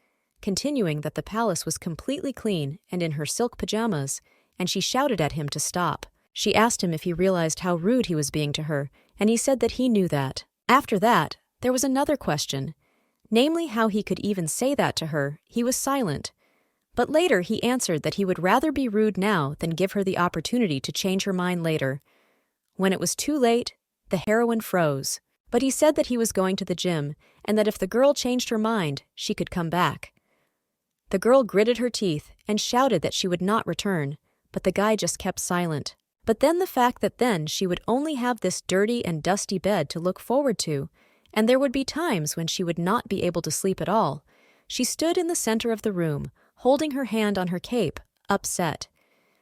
continuing that the palace was completely clean and in her silk pajamas, and she shouted at him to stop. She asked him if he realized how rude he was being to her, and he said that he knew that. After that, there was another question, namely how he could even say that to her. He was silent. But later he answered that he would rather be rude now than give her the opportunity to change her mind later. When it was too late, the heroine froze. But he said that he was going to the gym, and that if the girl changed her mind, she could come back. The girl gritted her teeth and shouted that she would not return, but the guy just kept silent. But then the fact that then she would only have this dirty and dusty bed to look forward to, and there would be times when she would not be able to sleep at all. She stood in the center of the room, holding her hand on her cape, upset.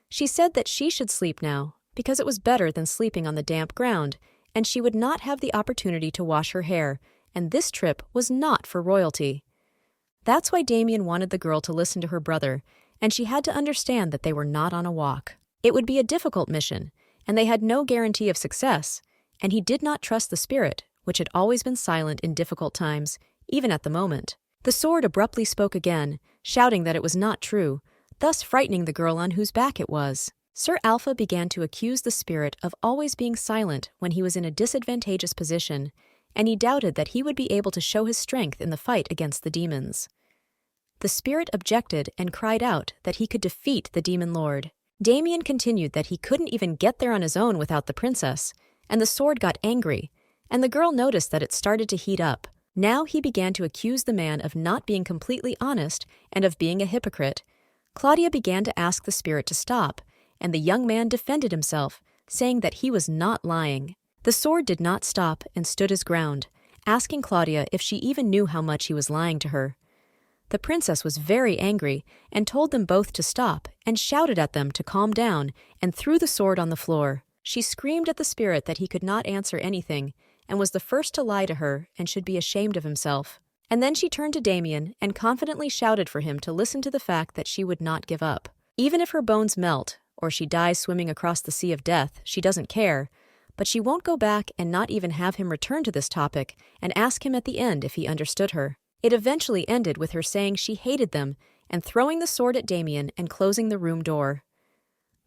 She said that she should sleep now, because it was better than sleeping on the damp ground, and she would not have the opportunity to wash her hair, and this trip was not for royalty. That's why Damien wanted the girl to listen to her brother, and she had to understand that they were not on a walk. It would be a difficult mission, and they had no guarantee of success, and he did not trust the spirit, which had always been silent in difficult times, even at the moment. The sword abruptly spoke again, shouting that it was not true, thus frightening the girl on whose back it was. Sir Alpha began to accuse the spirit of always being silent when he was in a disadvantageous position, and he doubted that he would be able to show his strength in the fight against the demons. The spirit objected and cried out that he could defeat the demon lord. Damien continued that he couldn't even get there on his own without the princess, and the sword got angry, and the girl noticed that it started to heat up. Now he began to accuse the man of not being completely honest and of being a hypocrite. Claudia began to ask the spirit to stop, and the young man defended himself, saying that he was not lying. The sword did not stop and stood his ground, asking Claudia if she even knew how much he was lying to her. The princess was very angry and told them both to stop and shouted at them to calm down and threw the sword on the floor. She screamed at the spirit that he could not answer anything and was the first to lie to her and should be ashamed of himself. And then she turned to Damien and confidently shouted for him to listen to the fact that she would not give up. Even if her bones melt or she dies swimming across the sea of death, she doesn't care. But she won't go back and not even have him return to this topic and ask him at the end if he understood her. It eventually ended with her saying she hated them and throwing the sword at Damien and closing the room door.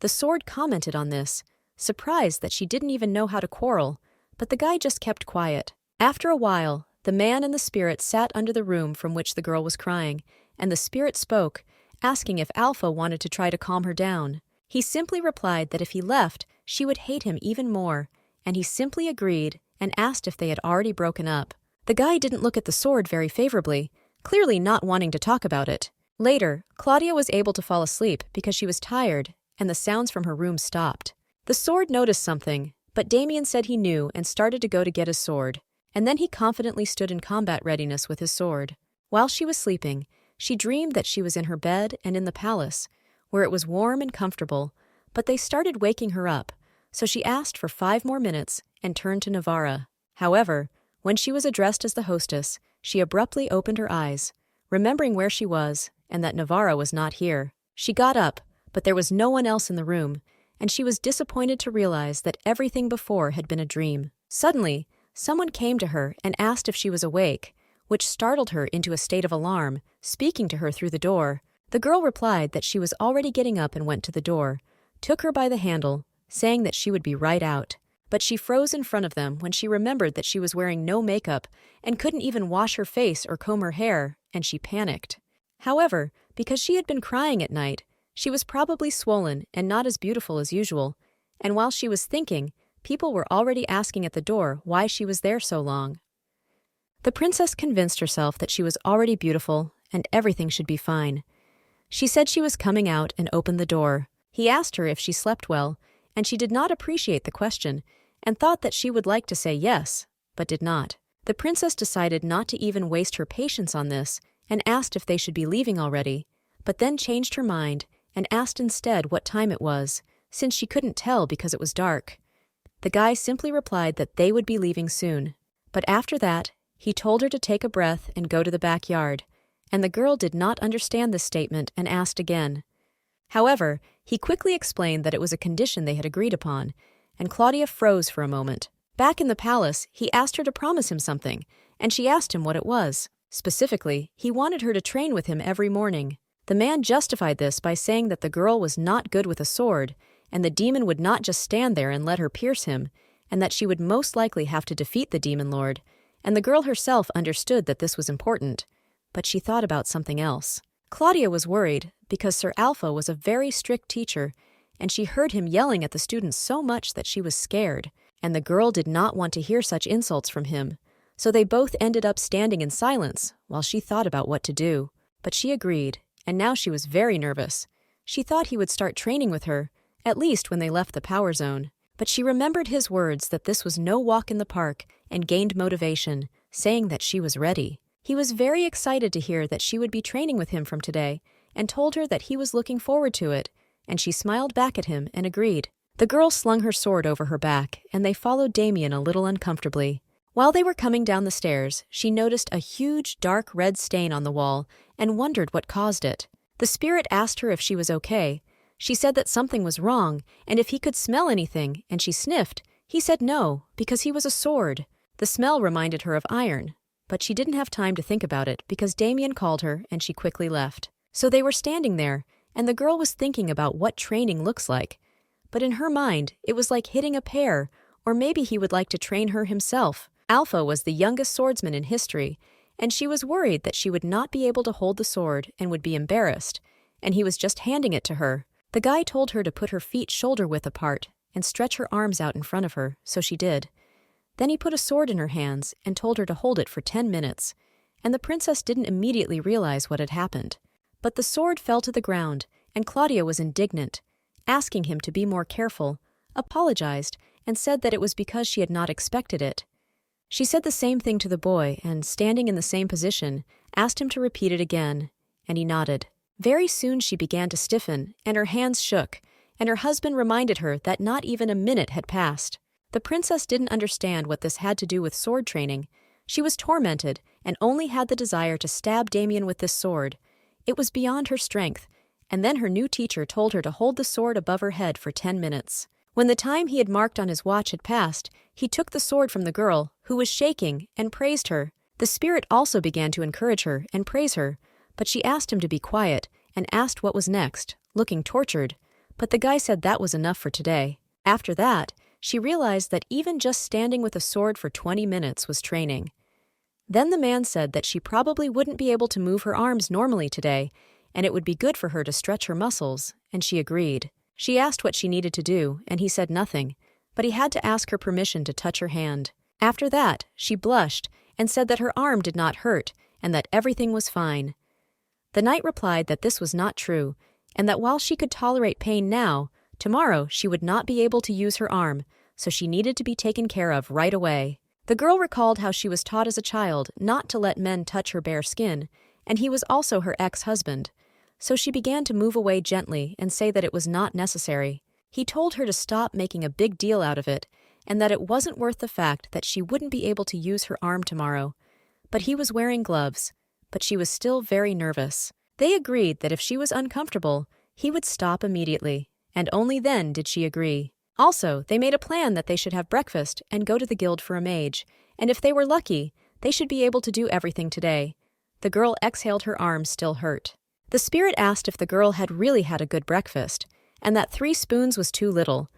The sword commented on this, surprised that she didn't even know how to quarrel, but the guy just kept quiet. After a while, the man and the spirit sat under the room from which the girl was crying, and the spirit spoke, asking if Alpha wanted to try to calm her down. He simply replied that if he left, she would hate him even more, and he simply agreed and asked if they had already broken up. The guy didn't look at the sword very favorably, clearly not wanting to talk about it. Later, Claudia was able to fall asleep because she was tired, and the sounds from her room stopped. The sword noticed something, but Damien said he knew and started to go to get his sword, and then he confidently stood in combat readiness with his sword. While she was sleeping, she dreamed that she was in her bed and in the palace, where it was warm and comfortable, but they started waking her up, so she asked for 5 more minutes and turned to Navara. However, when she was addressed as the hostess, she abruptly opened her eyes, remembering where she was and that Navara was not here. She got up, but there was no one else in the room, and she was disappointed to realize that everything before had been a dream. Suddenly, someone came to her and asked if she was awake, which startled her into a state of alarm, speaking to her through the door. The girl replied that she was already getting up and went to the door, took her by the handle, saying that she would be right out. But she froze in front of them when she remembered that she was wearing no makeup and couldn't even wash her face or comb her hair, and she panicked. However, because she had been crying at night, she was probably swollen and not as beautiful as usual, and while she was thinking, people were already asking at the door why she was there so long. The princess convinced herself that she was already beautiful and everything should be fine. She said she was coming out and opened the door. He asked her if she slept well, and she did not appreciate the question and thought that she would like to say yes, but did not. The princess decided not to even waste her patience on this and asked if they should be leaving already, but then changed her mind and asked instead what time it was, since she couldn't tell because it was dark. The guy simply replied that they would be leaving soon, but after that, he told her to take a breath and go to the backyard, and the girl did not understand this statement and asked again. However, he quickly explained that it was a condition they had agreed upon, and Claudia froze for a moment. Back in the palace, he asked her to promise him something, and she asked him what it was. Specifically, he wanted her to train with him every morning. The man justified this by saying that the girl was not good with a sword, and the demon would not just stand there and let her pierce him, and that she would most likely have to defeat the demon lord, and the girl herself understood that this was important, but she thought about something else. Claudia was worried because Sir Alpha was a very strict teacher, and she heard him yelling at the students so much that she was scared, and the girl did not want to hear such insults from him, so they both ended up standing in silence while she thought about what to do. But she agreed, and now she was very nervous. She thought he would start training with her, at least when they left the power zone, but she remembered his words that this was no walk in the park and gained motivation, saying that she was ready. He was very excited to hear that she would be training with him from today and told her that he was looking forward to it, and she smiled back at him and agreed. The girl slung her sword over her back, and they followed Damien a little uncomfortably. While they were coming down the stairs, she noticed a huge dark red stain on the wall and wondered what caused it. The spirit asked her if she was okay. She said that something was wrong, and if he could smell anything, and she sniffed, he said no, because he was a sword. The smell reminded her of iron, but she didn't have time to think about it because Damien called her and she quickly left. So they were standing there, and the girl was thinking about what training looks like. But in her mind, it was like hitting a pear, or maybe he would like to train her himself. Alpha was the youngest swordsman in history, and she was worried that she would not be able to hold the sword and would be embarrassed, and he was just handing it to her. The guy told her to put her feet shoulder-width apart and stretch her arms out in front of her, so she did. Then he put a sword in her hands and told her to hold it for 10 minutes, and the princess didn't immediately realize what had happened. But the sword fell to the ground, and Claudia was indignant, asking him to be more careful, apologized, and said that it was because she had not expected it. She said the same thing to the boy and, standing in the same position, asked him to repeat it again, and he nodded. Very soon she began to stiffen, and her hands shook, and her husband reminded her that not even a minute had passed. The princess didn't understand what this had to do with sword training. She was tormented and only had the desire to stab Damien with this sword. It was beyond her strength, and then her new teacher told her to hold the sword above her head for 10 minutes. When the time he had marked on his watch had passed, he took the sword from the girl, who was shaking, and praised her. The spirit also began to encourage her and praise her, but she asked him to be quiet and asked what was next, looking tortured. But the guy said that was enough for today. After that, she realized that even just standing with a sword for 20 minutes was training. Then the man said that she probably wouldn't be able to move her arms normally today, and it would be good for her to stretch her muscles, and she agreed. She asked what she needed to do, and he said nothing, but he had to ask her permission to touch her hand. After that, she blushed and said that her arm did not hurt and that everything was fine. The knight replied that this was not true, and that while she could tolerate pain now, tomorrow she would not be able to use her arm, so she needed to be taken care of right away. The girl recalled how she was taught as a child not to let men touch her bare skin, and he was also her ex-husband. So she began to move away gently and say that it was not necessary. He told her to stop making a big deal out of it, and that it wasn't worth the fact that she wouldn't be able to use her arm tomorrow. But he was wearing gloves, but she was still very nervous. They agreed that if she was uncomfortable, he would stop immediately, and only then did she agree. Also, they made a plan that they should have breakfast and go to the guild for a mage, and if they were lucky, they should be able to do everything today. The girl exhaled, her arm still hurt. The spirit asked if the girl had really had a good breakfast, and that 3 spoons was too little.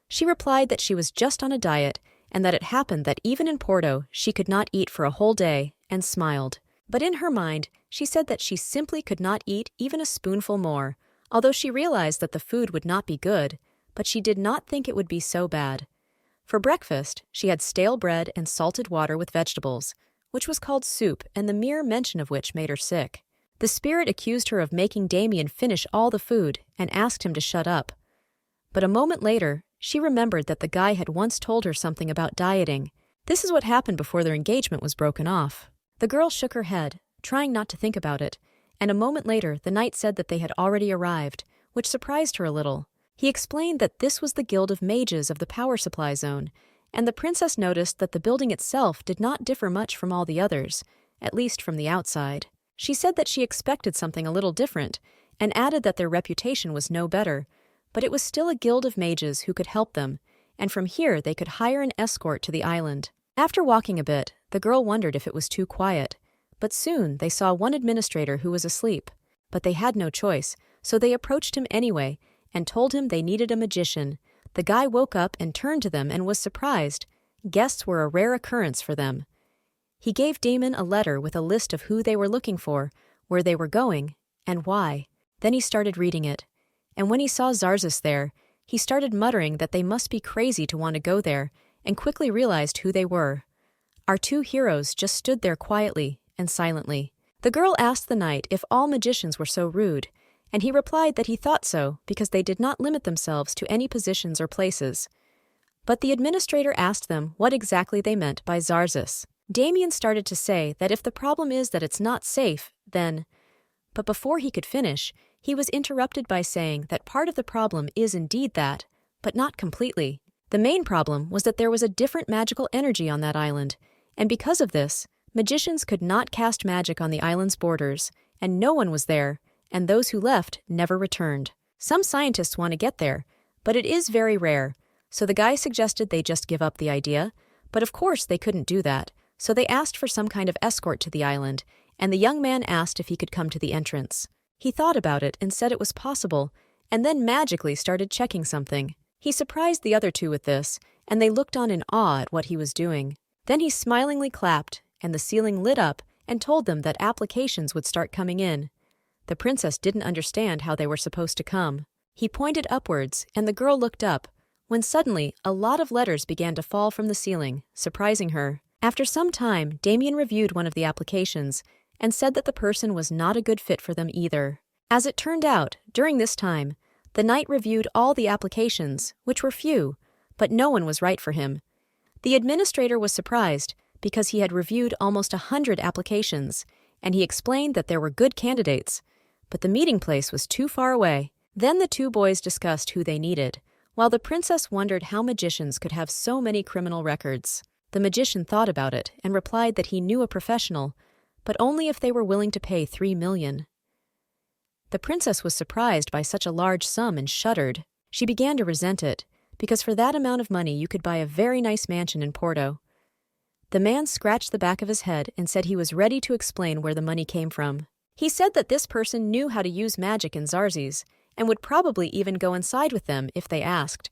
She replied that she was just on a diet, and that it happened that even in Porto she could not eat for a whole day, and smiled. But in her mind, she said that she simply could not eat even a spoonful more, although she realized that the food would not be good, but she did not think it would be so bad. For breakfast, she had stale bread and salted water with vegetables, which was called soup, and the mere mention of which made her sick. The spirit accused her of making Damien finish all the food and asked him to shut up. But a moment later, she remembered that the guy had once told her something about dieting. This is what happened before their engagement was broken off. The girl shook her head, trying not to think about it, and a moment later the knight said that they had already arrived, which surprised her a little. He explained that this was the guild of mages of the power supply zone, and the princess noticed that the building itself did not differ much from all the others, at least from the outside. She said that she expected something a little different, and added that their reputation was no better, but it was still a guild of mages who could help them, and from here they could hire an escort to the island. After walking a bit, the girl wondered if it was too quiet, but soon they saw one administrator who was asleep. But they had no choice, so they approached him anyway, and told him they needed a magician. The guy woke up and turned to them and was surprised. Guests were a rare occurrence for them. He gave Damon a letter with a list of who they were looking for, where they were going, and why. Then he started reading it, and when he saw Zarzis there, he started muttering that they must be crazy to want to go there, and quickly realized who they were. Our 2 heroes just stood there quietly and silently. The girl asked the knight if all magicians were so rude, and he replied that he thought so because they did not limit themselves to any positions or places. But the administrator asked them what exactly they meant by Zarzis. Damien started to say that if the problem is that it's not safe, then... But before he could finish, he was interrupted by saying that part of the problem is indeed that, but not completely. The main problem was that there was a different magical energy on that island, and because of this, magicians could not cast magic on the island's borders, and no one was there, and those who left never returned. Some scientists want to get there, but it is very rare, so the guy suggested they just give up the idea, but of course they couldn't do that, so they asked for some kind of escort to the island, and the young man asked if he could come to the entrance. He thought about it and said it was possible, and then magically started checking something. He surprised the other 2 with this, and they looked on in awe at what he was doing. Then he smilingly clapped, and the ceiling lit up and told them that applications would start coming in. The princess didn't understand how they were supposed to come. He pointed upwards, and the girl looked up, when suddenly a lot of letters began to fall from the ceiling, surprising her. After some time, Damien reviewed one of the applications and said that the person was not a good fit for them either. As it turned out, during this time, the knight reviewed all the applications, which were few, but no one was right for him. The administrator was surprised because he had reviewed almost 100 applications, and he explained that there were good candidates, but the meeting place was too far away. Then the 2 boys discussed who they needed, while the princess wondered how magicians could have so many criminal records. The magician thought about it and replied that he knew a professional, but only if they were willing to pay 3 million. The princess was surprised by such a large sum and shuddered. She began to resent it, because for that amount of money you could buy a very nice mansion in Porto. The man scratched the back of his head and said he was ready to explain where the money came from. He said that this person knew how to use magic in Zarzis, and would probably even go inside with them if they asked.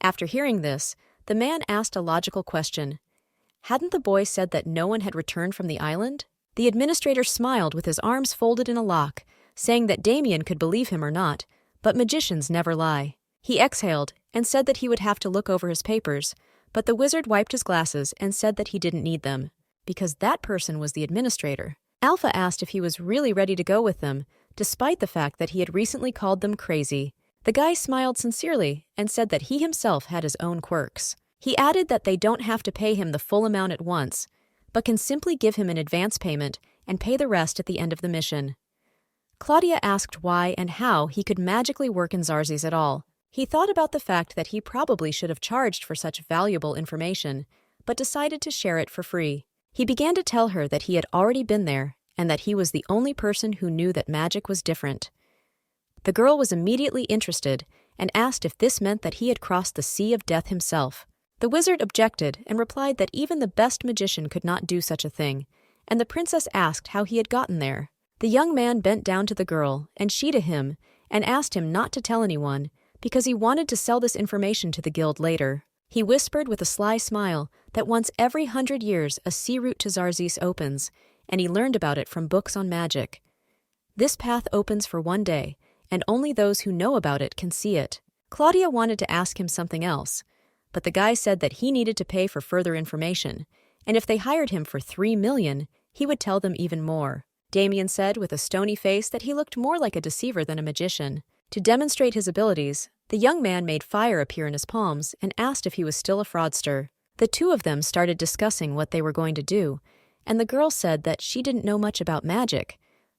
After hearing this, the man asked a logical question. Hadn't the boy said that no one had returned from the island? The administrator smiled with his arms folded in a lock, saying that Damien could believe him or not, but magicians never lie. He exhaled and said that he would have to look over his papers, but the wizard wiped his glasses and said that he didn't need them, because that person was the administrator. Alpha asked if he was really ready to go with them, despite the fact that he had recently called them crazy. The guy smiled sincerely and said that he himself had his own quirks. He added that they don't have to pay him the full amount at once, but can simply give him an advance payment and pay the rest at the end of the mission. Claudia asked why and how he could magically work in Zarzi's at all. He thought about the fact that he probably should have charged for such valuable information, but decided to share it for free. He began to tell her that he had already been there and that he was the only person who knew that magic was different. The girl was immediately interested and asked if this meant that he had crossed the Sea of Death himself. The wizard objected and replied that even the best magician could not do such a thing, and the princess asked how he had gotten there. The young man bent down to the girl, and she to him, and asked him not to tell anyone, because he wanted to sell this information to the guild later. He whispered with a sly smile that once every 100 years a sea route to Zarzis opens, and he learned about it from books on magic. This path opens for one day, and only those who know about it can see it. Claudia wanted to ask him something else, but the guy said that he needed to pay for further information, and if they hired him for 3 million, he would tell them even more. Damien said with a stony face that he looked more like a deceiver than a magician. To demonstrate his abilities, the young man made fire appear in his palms and asked if he was still a fraudster. The two of them started discussing what they were going to do, and the girl said that she didn't know much about magic,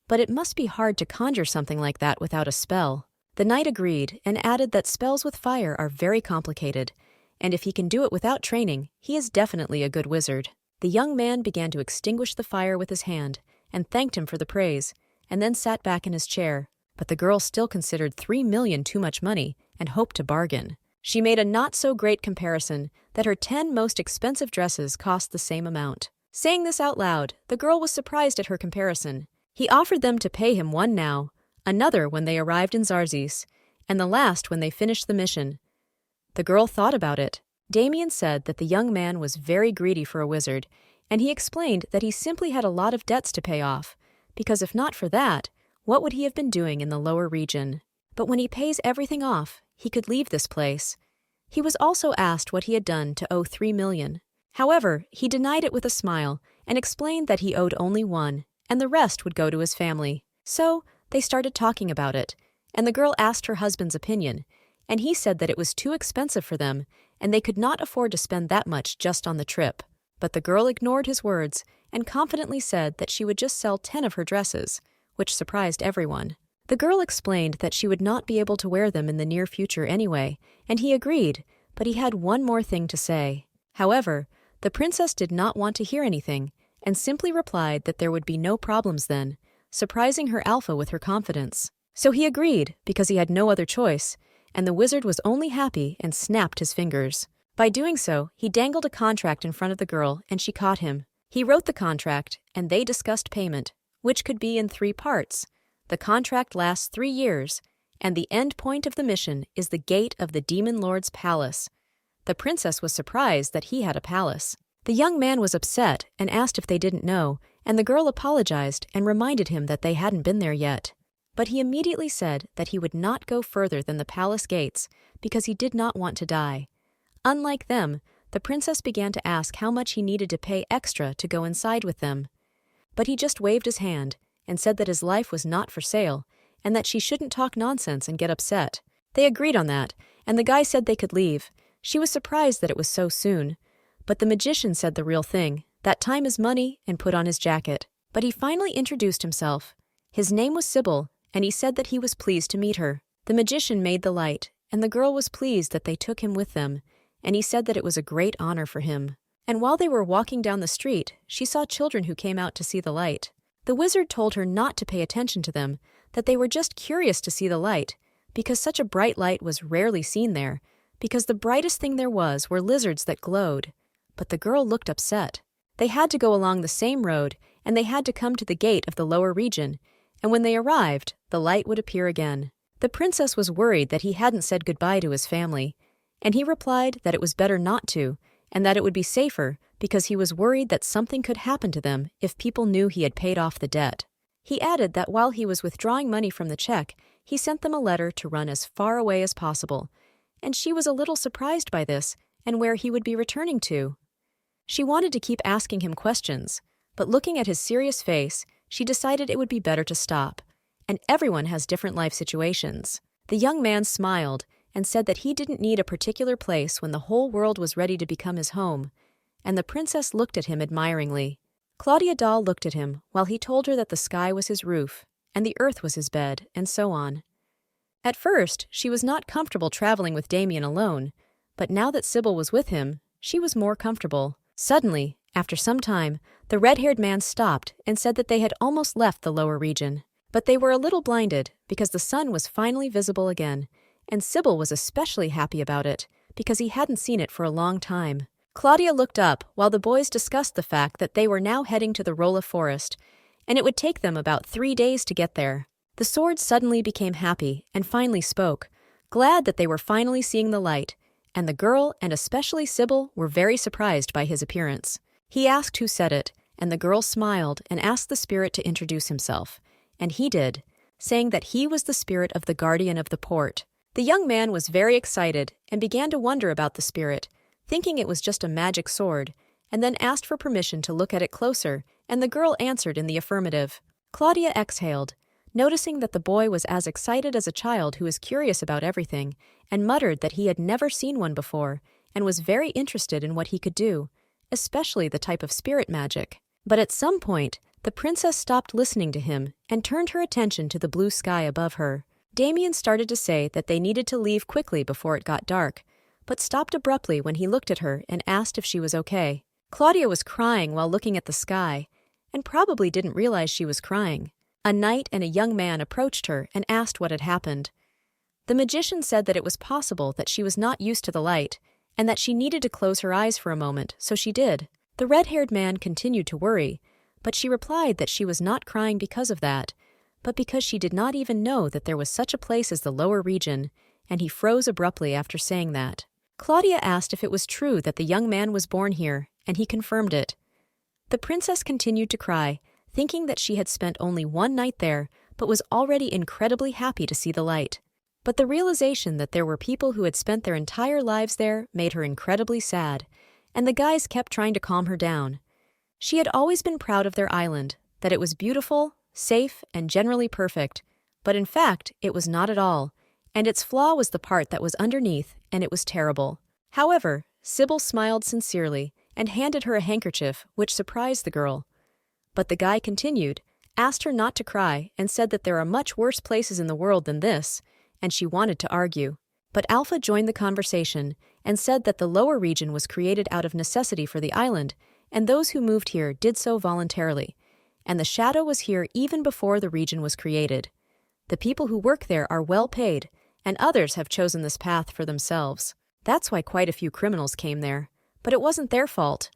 but it must be hard to conjure something like that without a spell. The knight agreed and added that spells with fire are very complicated, and if he can do it without training, he is definitely a good wizard. The young man began to extinguish the fire with his hand and thanked him for the praise, and then sat back in his chair. But the girl still considered 3 million too much money and hoped to bargain. She made a not-so-great comparison that her 10 most expensive dresses cost the same amount. Saying this out loud, the girl was surprised at her comparison. He offered them to pay him one now, another when they arrived in Zarzis, and the last when they finished the mission. The girl thought about it. Damien said that the young man was very greedy for a wizard, and he explained that he simply had a lot of debts to pay off, because if not for that, what would he have been doing in the lower region? But when he pays everything off, he could leave this place. He was also asked what he had done to owe 3 million. However, he denied it with a smile and explained that he owed only 1, and the rest would go to his family. So, they started talking about it, and the girl asked her husband's opinion, and he said that it was too expensive for them, and they could not afford to spend that much just on the trip. But the girl ignored his words and confidently said that she would just sell 10 of her dresses, which surprised everyone. The girl explained that she would not be able to wear them in the near future anyway, and he agreed, but he had one more thing to say. However, the princess did not want to hear anything, and simply replied that there would be no problems then, surprising her Alpha with her confidence. So he agreed, because he had no other choice, and the wizard was only happy and snapped his fingers. By doing so, he dangled a contract in front of the girl, and she caught him. He wrote the contract, and they discussed payment, which could be in 3 parts. The contract lasts 3 years, and the end point of the mission is the gate of the Demon Lord's palace. The princess was surprised that he had a palace. The young man was upset and asked if they didn't know, and the girl apologized and reminded him that they hadn't been there yet. But he immediately said that he would not go further than the palace gates because he did not want to die. Unlike them, the princess began to ask how much he needed to pay extra to go inside with them. But he just waved his hand and said that his life was not for sale and that she shouldn't talk nonsense and get upset. They agreed on that, and the guy said they could leave. She was surprised that it was so soon. But the magician said the real thing, that time is money, and put on his jacket. But he finally introduced himself. His name was Sybil, and he said that he was pleased to meet her. The magician made the light, and the girl was pleased that they took him with them, and he said that it was a great honor for him. And while they were walking down the street, she saw children who came out to see the light. The wizard told her not to pay attention to them, that they were just curious to see the light, because such a bright light was rarely seen there, because the brightest thing there was were lizards that glowed. But the girl looked upset. They had to go along the same road, and they had to come to the gate of the lower region, and when they arrived, the light would appear again. The princess was worried that he hadn't said goodbye to his family, and he replied that it was better not to, and that it would be safer because he was worried that something could happen to them if people knew he had paid off the debt. He added that while he was withdrawing money from the check, he sent them a letter to run as far away as possible, and she was a little surprised by this and where he would be returning to. She wanted to keep asking him questions, but looking at his serious face, she decided it would be better to stop. And everyone has different life situations. The young man smiled and said that he didn't need a particular place when the whole world was ready to become his home, and the princess looked at him admiringly. Claudia Dahl looked at him while he told her that the sky was his roof, and the earth was his bed, and so on. At first, she was not comfortable traveling with Damien alone, but now that Sybil was with him, she was more comfortable. Suddenly, after some time, the red-haired man stopped and said that they had almost left the lower region. But they were a little blinded because the sun was finally visible again, and Sybil was especially happy about it because he hadn't seen it for a long time. Claudia looked up while the boys discussed the fact that they were now heading to the Rolla forest, and it would take them about 3 days to get there. The sword suddenly became happy and finally spoke, glad that they were finally seeing the light, and the girl, and especially Sybil, were very surprised by his appearance. He asked who said it, and the girl smiled and asked the spirit to introduce himself, and he did, saying that he was the spirit of the guardian of the port. The young man was very excited and began to wonder about the spirit, thinking it was just a magic sword, and then asked for permission to look at it closer, and the girl answered in the affirmative. Claudia exhaled, noticing that the boy was as excited as a child who is curious about everything, and muttered that he had never seen one before, and was very interested in what he could do, especially the type of spirit magic. But at some point, the princess stopped listening to him and turned her attention to the blue sky above her. Damien started to say that they needed to leave quickly before it got dark, but stopped abruptly when he looked at her and asked if she was okay. Claudia was crying while looking at the sky, and probably didn't realize she was crying. A knight and a young man approached her and asked what had happened. The magician said that it was possible that she was not used to the light, and that she needed to close her eyes for a moment, so she did. The red-haired man continued to worry, but she replied that she was not crying because of that, but because she did not even know that there was such a place as the lower region, and he froze abruptly after saying that. Claudia asked if it was true that the young man was born here, and he confirmed it. The princess continued to cry, thinking that she had spent only one night there, but was already incredibly happy to see the light. But the realization that there were people who had spent their entire lives there made her incredibly sad, and the guys kept trying to calm her down. She had always been proud of their island, that it was beautiful, safe, and generally perfect, but in fact, it was not at all, and its flaw was the part that was underneath, and it was terrible. However, Sybil smiled sincerely and handed her a handkerchief, which surprised the girl. But the guy continued, asked her not to cry, and said that there are much worse places in the world than this, and she wanted to argue. But Alpha joined the conversation and said that the lower region was created out of necessity for the island, and those who moved here did so voluntarily, and the shadow was here even before the region was created. The people who work there are well paid, and others have chosen this path for themselves. That's why quite a few criminals came there, but it wasn't their fault.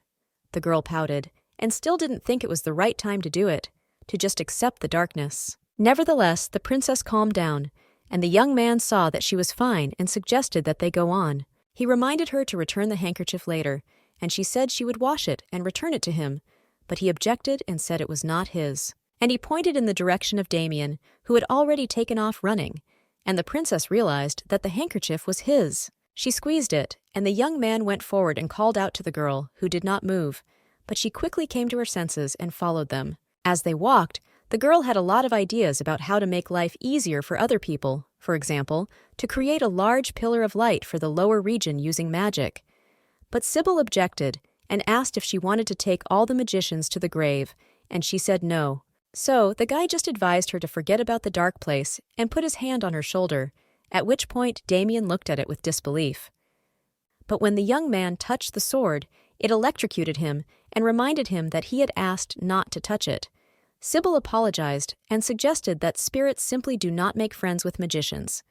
The girl pouted, and still didn't think it was the right time to do it, to just accept the darkness. Nevertheless, the princess calmed down, and the young man saw that she was fine and suggested that they go on. He reminded her to return the handkerchief later, and she said she would wash it and return it to him, but he objected and said it was not his. And he pointed in the direction of Damien, who had already taken off running, and the princess realized that the handkerchief was his. She squeezed it, and the young man went forward and called out to the girl, who did not move, but she quickly came to her senses and followed them. As they walked, the girl had a lot of ideas about how to make life easier for other people, for example, to create a large pillar of light for the lower region using magic. But Sybil objected and asked if she wanted to take all the magicians to the grave, and she said no. So the guy just advised her to forget about the dark place and put his hand on her shoulder, at which point Damien looked at it with disbelief. But when the young man touched the sword, it electrocuted him and reminded him that he had asked not to touch it. Sybil apologized and suggested that spirits simply do not make friends with magicians.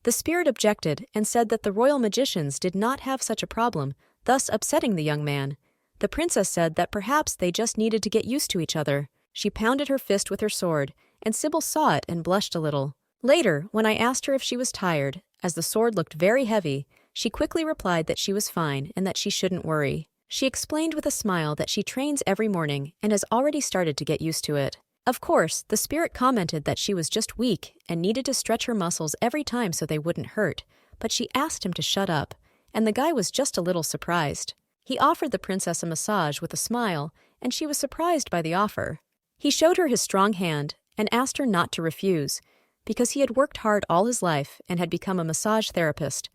The spirit objected and said that the royal magicians did not have such a problem, thus upsetting the young man. The princess said that perhaps they just needed to get used to each other. She pounded her fist with her sword, and Sybil saw it and blushed a little. Later, when I asked her if she was tired, as the sword looked very heavy, she quickly replied that she was fine and that she shouldn't worry. She explained with a smile that she trains every morning and has already started to get used to it. Of course, the spirit commented that she was just weak and needed to stretch her muscles every time so they wouldn't hurt, but she asked him to shut up, and the guy was just a little surprised. He offered the princess a massage with a smile, and she was surprised by the offer. He showed her his strong hand and asked her not to refuse, because he had worked hard all his life and had become a massage therapist.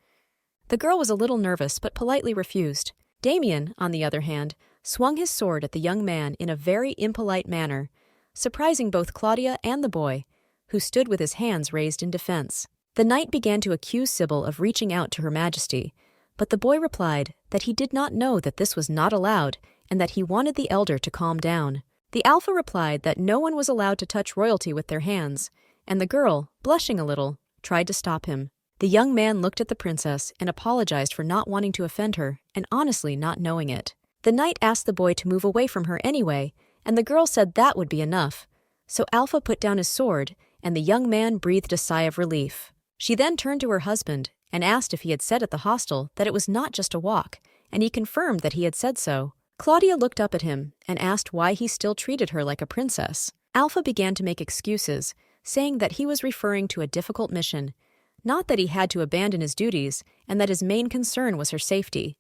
The girl was a little nervous but politely refused. Damien, on the other hand, swung his sword at the young man in a very impolite manner, surprising both Claudia and the boy, who stood with his hands raised in defense. The knight began to accuse Sybil of reaching out to Her Majesty, but the boy replied that he did not know that this was not allowed and that he wanted the elder to calm down. The alpha replied that no one was allowed to touch royalty with their hands, and the girl, blushing a little, tried to stop him. The young man looked at the princess and apologized for not wanting to offend her and honestly not knowing it. The knight asked the boy to move away from her anyway, and the girl said that would be enough. So Alpha put down his sword, and the young man breathed a sigh of relief. She then turned to her husband and asked if he had said at the hostel that it was not just a walk, and he confirmed that he had said so. Claudia looked up at him and asked why he still treated her like a princess. Alpha began to make excuses, saying that he was referring to a difficult mission, not that he had to abandon his duties, and that his main concern was her safety.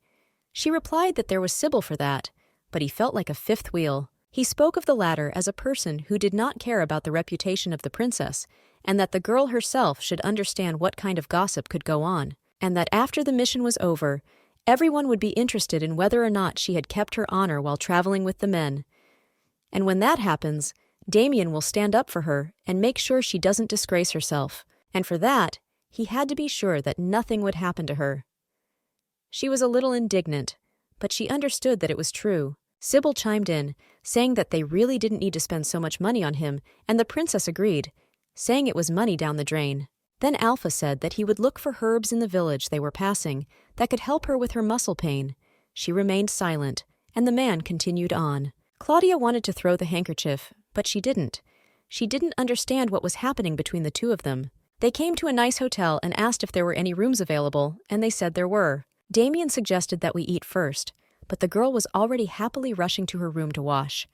She replied that there was Sybil for that, but he felt like a fifth wheel. He spoke of the latter as a person who did not care about the reputation of the princess, and that the girl herself should understand what kind of gossip could go on, and that after the mission was over, everyone would be interested in whether or not she had kept her honor while traveling with the men. And when that happens, Damien will stand up for her and make sure she doesn't disgrace herself, and for that, he had to be sure that nothing would happen to her. She was a little indignant, but she understood that it was true. Sybil chimed in, saying that they really didn't need to spend so much money on him, and the princess agreed, saying it was money down the drain. Then Alpha said that he would look for herbs in the village they were passing that could help her with her muscle pain. She remained silent, and the man continued on. Claudia wanted to throw the handkerchief, but she didn't. She didn't understand what was happening between the two of them. They came to a nice hotel and asked if there were any rooms available, and they said there were. Damien suggested that we eat first, but the girl was already happily rushing to her room to wash.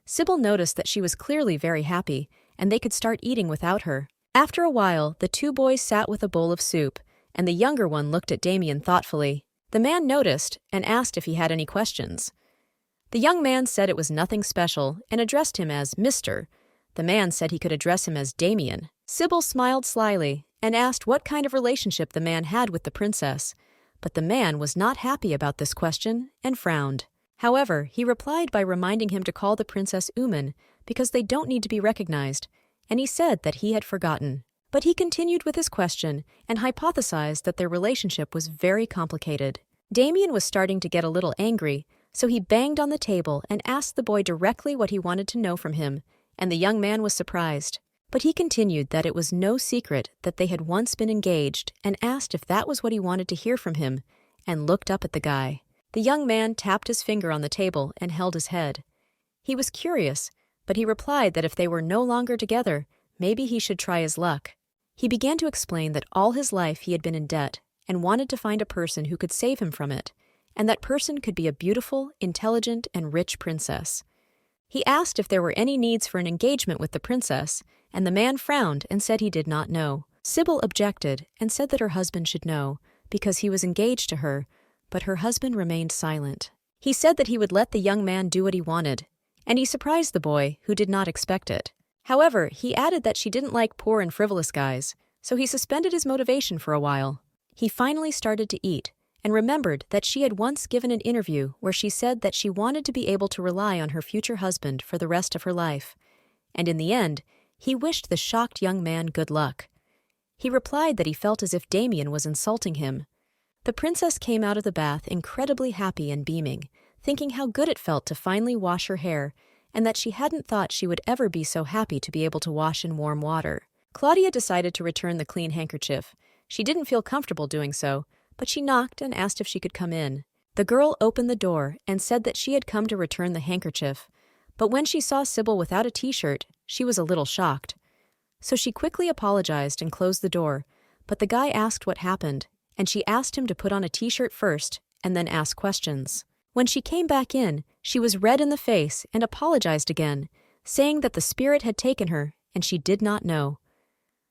Sybil noticed that she was clearly very happy, and they could start eating without her. After a while, the two boys sat with a bowl of soup, and the younger one looked at Damien thoughtfully. The man noticed and asked if he had any questions. The young man said it was nothing special and addressed him as Mr. The man said he could address him as Damien. Sybil smiled slyly and asked what kind of relationship the man had with the princess, but the man was not happy about this question and frowned. However, he replied by reminding him to call the princess Uman because they don't need to be recognized, and he said that he had forgotten. But he continued with his question and hypothesized that their relationship was very complicated. Damien was starting to get a little angry, so he banged on the table and asked the boy directly what he wanted to know from him, and the young man was surprised. But he continued that it was no secret that they had once been engaged and asked if that was what he wanted to hear from him, and looked up at the guy. The young man tapped his finger on the table and held his head. He was curious, but he replied that if they were no longer together, maybe he should try his luck. He began to explain that all his life he had been in debt and wanted to find a person who could save him from it, and that person could be a beautiful, intelligent, and rich princess. He asked if there were any needs for an engagement with the princess, and the man frowned and said he did not know. Sybil objected and said that her husband should know, because he was engaged to her, but her husband remained silent. He said that he would let the young man do what he wanted, and he surprised the boy, who did not expect it. However, he added that she didn't like poor and frivolous guys, so he suspended his motivation for a while. He finally started to eat, and remembered that she had once given an interview where she said that she wanted to be able to rely on her future husband for the rest of her life. And in the end, he wished the shocked young man good luck. He replied that he felt as if Damien was insulting him. The princess came out of the bath incredibly happy and beaming, thinking how good it felt to finally wash her hair, and that she hadn't thought she would ever be so happy to be able to wash in warm water. Claudia decided to return the clean handkerchief. She didn't feel comfortable doing so, but she knocked and asked if she could come in. The girl opened the door and said that she had come to return the handkerchief, but when she saw Sybil without a t-shirt, she was a little shocked. So she quickly apologized and closed the door, but the guy asked what happened, and she asked him to put on a t-shirt first and then ask questions. When she came back in, she was red in the face and apologized again, saying that the spirit had taken her and she did not know.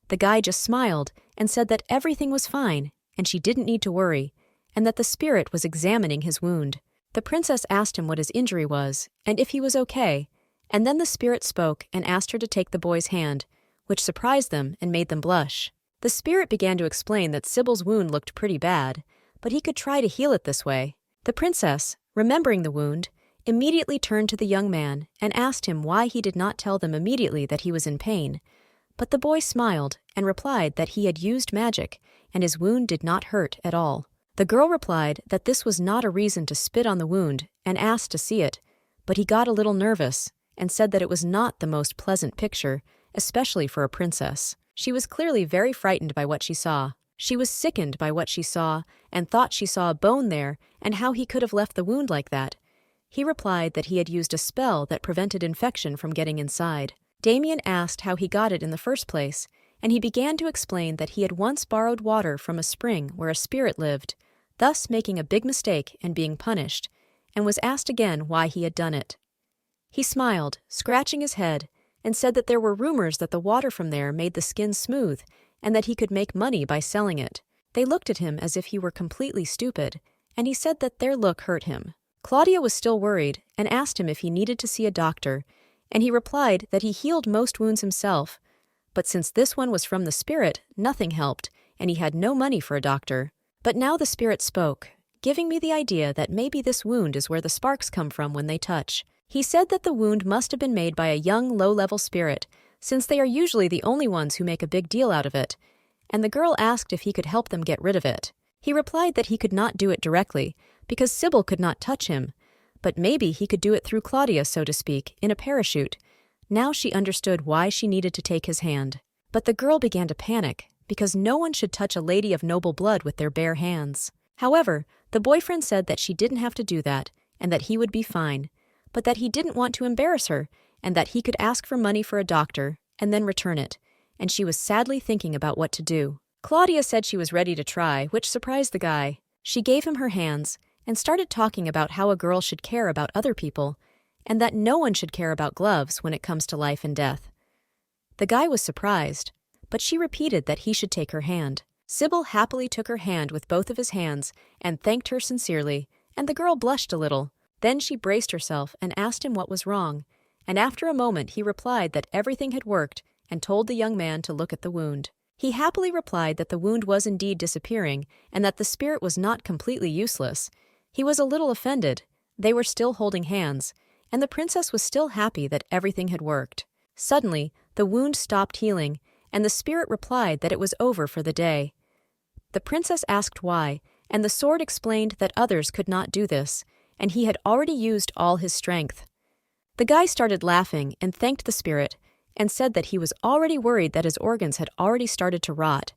The guy just smiled and said that everything was fine and she didn't need to worry, and that the spirit was examining his wound. The princess asked him what his injury was, and if he was okay, and then the spirit spoke and asked her to take the boy's hand, which surprised them and made them blush. The spirit began to explain that Sybil's wound looked pretty bad, but he could try to heal it this way. The princess, remembering the wound, immediately turned to the young man and asked him why he did not tell them immediately that he was in pain. But the boy smiled and replied that he had used magic and his wound did not hurt at all. The girl replied that this was not a reason to spit on the wound and asked to see it, but he got a little nervous and said that it was not the most pleasant picture, especially for a princess. She was clearly very frightened by what she saw. She was sickened by what she saw and thought she saw a bone there and how he could have left the wound like that. He replied that he had used a spell that prevented infection from getting inside. Damien asked how he got it in the first place, and he began to explain that he had once borrowed water from a spring where a spirit lived, thus making a big mistake and being punished, and was asked again why he had done it. He smiled, scratching his head, and said that there were rumors that the water from there made the skin smooth and that he could make money by selling it. They looked at him as if he were completely stupid, and he said that their look hurt him. Claudia was still worried and asked him if he needed to see a doctor, and he replied that he healed most wounds himself, but since this one was from the spirit, nothing helped, and he had no money for a doctor. But now the spirit spoke, giving me the idea that maybe this wound is where the sparks come from when they touch. He said that the wound must have been made by a young, low-level spirit, since they are usually the only ones who make a big deal out of it, and the girl asked if he could help them get rid of it. He replied that he could not do it directly, because Sybil could not touch him, but maybe he could do it through Claudia, so to speak, in a parachute. Now she understood why she needed to take his hand. But the girl began to panic, because no one should touch a lady of noble blood with their bare hands. However, the boyfriend said that she didn't have to do that, and that he would be fine, but that he didn't want to embarrass her, and that he could ask for money for a doctor, and then return it, and she was sadly thinking about what to do. Claudia said she was ready to try, which surprised the guy. She gave him her hands, and started talking about how a girl should care about other people, and that no one should care about gloves when it comes to life and death. The guy was surprised, but she repeated that he should take her hand. Sybil happily took her hand with both of his hands and thanked her sincerely, and the girl blushed a little. Then she braced herself and asked him what was wrong, and after a moment he replied that everything had worked and told the young man to look at the wound. He happily replied that the wound was indeed disappearing and that the spirit was not completely useless. He was a little offended. They were still holding hands, and the princess was still happy that everything had worked. Suddenly, the wound stopped healing, and the spirit replied that it was over for the day. The princess asked why, and the sword explained that others could not do this, and he had already used all his strength. The guy started laughing and thanked the spirit, and said that he was already worried that his organs had already started to rot.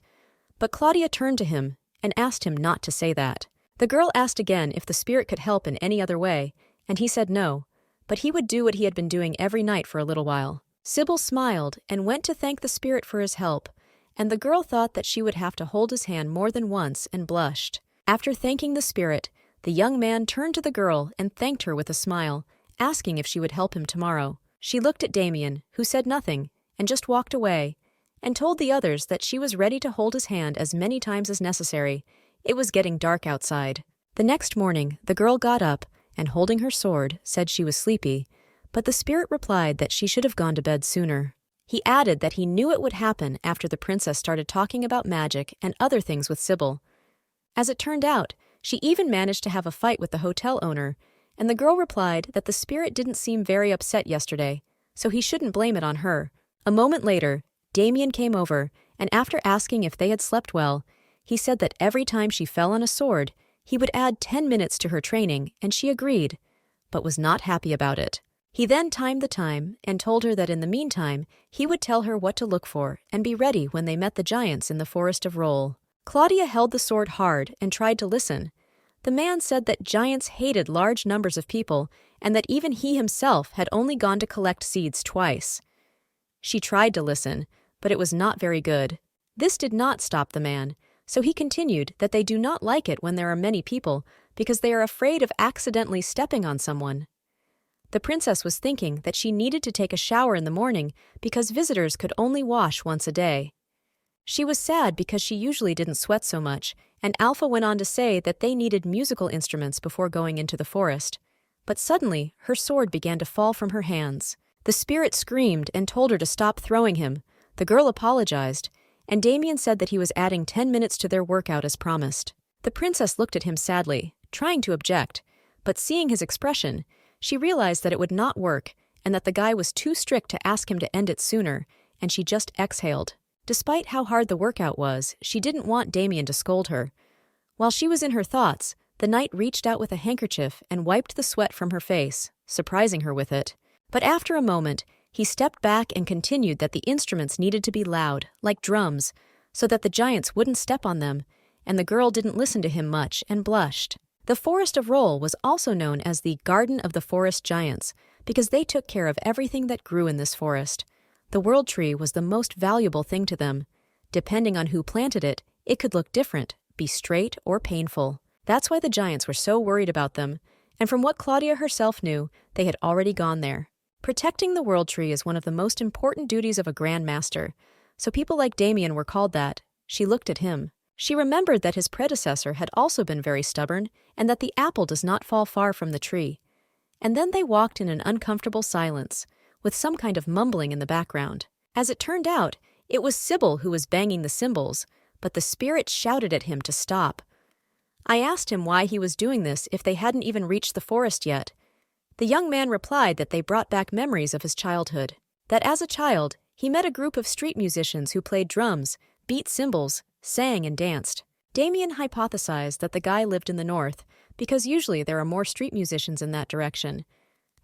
But Claudia turned to him and asked him not to say that. The girl asked again if the spirit could help in any other way, and he said no, but he would do what he had been doing every night for a little while. Sybil smiled and went to thank the spirit for his help, and the girl thought that she would have to hold his hand more than once and blushed. After thanking the spirit, the young man turned to the girl and thanked her with a smile, asking if she would help him tomorrow. She looked at Damien, who said nothing, and just walked away, and told the others that she was ready to hold his hand as many times as necessary. It was getting dark outside. The next morning, the girl got up, and holding her sword, said she was sleepy, but the spirit replied that she should have gone to bed sooner. He added that he knew it would happen after the princess started talking about magic and other things with Sybil. As it turned out, she even managed to have a fight with the hotel owner, and the girl replied that the spirit didn't seem very upset yesterday, so he shouldn't blame it on her. A moment later, Damien came over, and after asking if they had slept well, he said that every time she fell on a sword, he would add 10 minutes to her training, and she agreed, but was not happy about it. He then timed the time and told her that in the meantime, he would tell her what to look for and be ready when they met the giants in the Forest of Roll. Claudia held the sword hard and tried to listen. The man said that giants hated large numbers of people and that even he himself had only gone to collect seeds twice. She tried to listen, but it was not very good. This did not stop the man, so he continued that they do not like it when there are many people because they are afraid of accidentally stepping on someone. The princess was thinking that she needed to take a shower in the morning because visitors could only wash once a day. She was sad because she usually didn't sweat so much, and Alpha went on to say that they needed musical instruments before going into the forest. But suddenly, her sword began to fall from her hands. The spirit screamed and told her to stop throwing him. The girl apologized, and Damien said that he was adding 10 minutes to their workout as promised. The princess looked at him sadly, trying to object, but seeing his expression, she realized that it would not work and that the guy was too strict to ask him to end it sooner, and she just exhaled. Despite how hard the workout was, she didn't want Damien to scold her. While she was in her thoughts, the knight reached out with a handkerchief and wiped the sweat from her face, surprising her with it. But after a moment, he stepped back and continued that the instruments needed to be loud, like drums, so that the giants wouldn't step on them, and the girl didn't listen to him much and blushed. The Forest of Roll was also known as the Garden of the Forest Giants, because they took care of everything that grew in this forest. The world tree was the most valuable thing to them. Depending on who planted it, it could look different, be straight or painful. That's why the giants were so worried about them, and from what Claudia herself knew, they had already gone there. Protecting the world tree is one of the most important duties of a Grand Master, so people like Damien were called that. She looked at him. She remembered that his predecessor had also been very stubborn, and that the apple does not fall far from the tree. And then they walked in an uncomfortable silence, with some kind of mumbling in the background. As it turned out, it was Sybil who was banging the cymbals, but the spirit shouted at him to stop. I asked him why he was doing this if they hadn't even reached the forest yet. The young man replied that they brought back memories of his childhood, that as a child, he met a group of street musicians who played drums, beat cymbals, sang and danced. Damien hypothesized that the guy lived in the north, because usually there are more street musicians in that direction.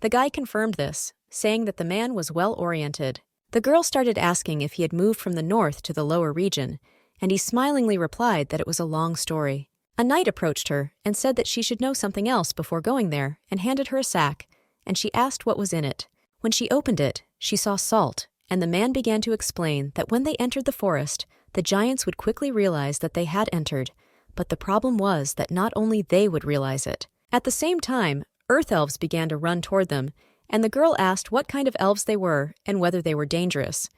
The guy confirmed this, saying that the man was well-oriented. The girl started asking if he had moved from the north to the lower region, and he smilingly replied that it was a long story. A knight approached her and said that she should know something else before going there, and handed her a sack, and she asked what was in it. When she opened it, she saw salt, and the man began to explain that when they entered the forest, the giants would quickly realize that they had entered, but the problem was that not only they would realize it. At the same time, earth elves began to run toward them, and the girl asked what kind of elves they were and whether they were dangerous.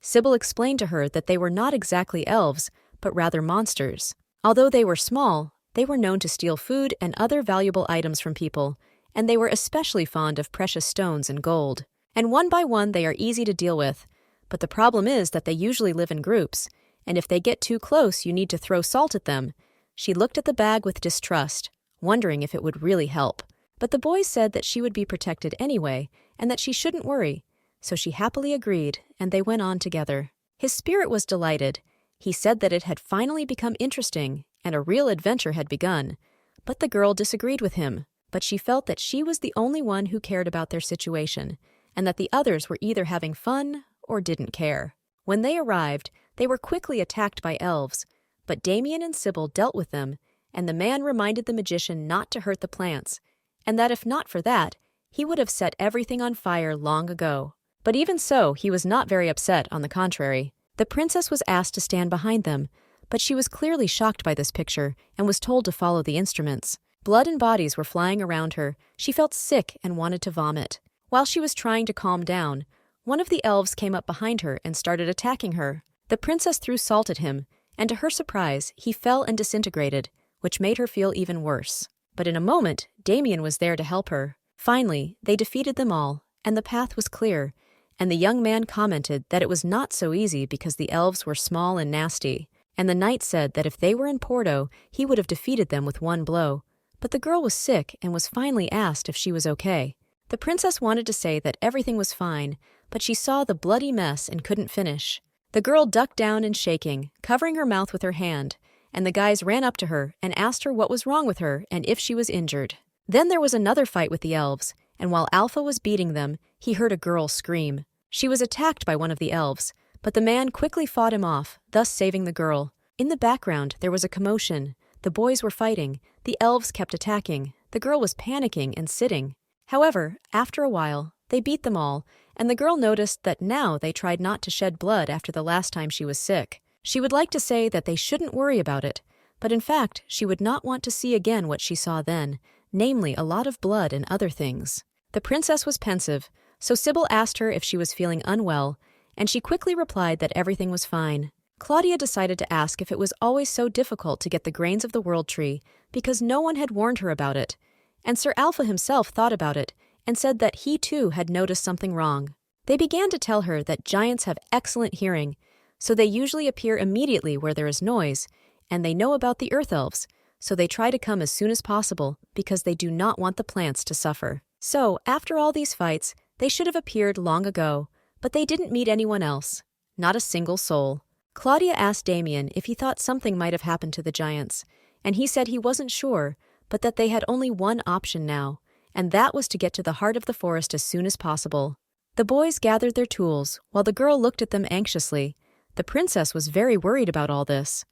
Sybil explained to her that they were not exactly elves, but rather monsters. Although they were small, they were known to steal food and other valuable items from people, and they were especially fond of precious stones and gold. And one by one they are easy to deal with, but the problem is that they usually live in groups, and if they get too close you need to throw salt at them. She looked at the bag with distrust, wondering if it would really help. But the boys said that she would be protected anyway, and that she shouldn't worry, so she happily agreed, and they went on together. His spirit was delighted. He said that it had finally become interesting, and a real adventure had begun. But the girl disagreed with him, but she felt that she was the only one who cared about their situation, and that the others were either having fun or didn't care. When they arrived, they were quickly attacked by elves, but Damien and Sybil dealt with them, and the man reminded the magician not to hurt the plants, and that if not for that, he would have set everything on fire long ago. But even so, he was not very upset, on the contrary. The princess was asked to stand behind them, but she was clearly shocked by this picture and was told to follow the instruments. Blood and bodies were flying around her. She felt sick and wanted to vomit. While she was trying to calm down, one of the elves came up behind her and started attacking her. The princess threw salt at him, and to her surprise, he fell and disintegrated, which made her feel even worse. But in a moment, Damien was there to help her. Finally, they defeated them all, and the path was clear, and the young man commented that it was not so easy because the elves were small and nasty, and the knight said that if they were in Porto, he would have defeated them with one blow. But the girl was sick and was finally asked if she was okay. The princess wanted to say that everything was fine, but she saw the bloody mess and couldn't finish. The girl ducked down and shaking, covering her mouth with her hand, and the guys ran up to her and asked her what was wrong with her and if she was injured. Then there was another fight with the elves, and while Alpha was beating them, he heard a girl scream. She was attacked by one of the elves, but the man quickly fought him off, thus saving the girl. In the background, there was a commotion. The boys were fighting, the elves kept attacking, the girl was panicking and sitting. However, after a while, they beat them all, and the girl noticed that now they tried not to shed blood after the last time she was sick. She would like to say that they shouldn't worry about it, but in fact, she would not want to see again what she saw then, namely a lot of blood and other things. The princess was pensive, so Sybil asked her if she was feeling unwell, and she quickly replied that everything was fine. Claudia decided to ask if it was always so difficult to get the grains of the world tree because no one had warned her about it, and Sir Alpha himself thought about it and said that he too had noticed something wrong. They began to tell her that giants have excellent hearing, so they usually appear immediately where there is noise, and they know about the earth elves, so they try to come as soon as possible because they do not want the plants to suffer. So, after all these fights, they should have appeared long ago, but they didn't meet anyone else. Not a single soul. Claudia asked Damien if he thought something might have happened to the giants, and he said he wasn't sure, but that they had only one option now, and that was to get to the heart of the forest as soon as possible. The boys gathered their tools, while the girl looked at them anxiously. The princess was very worried about all this.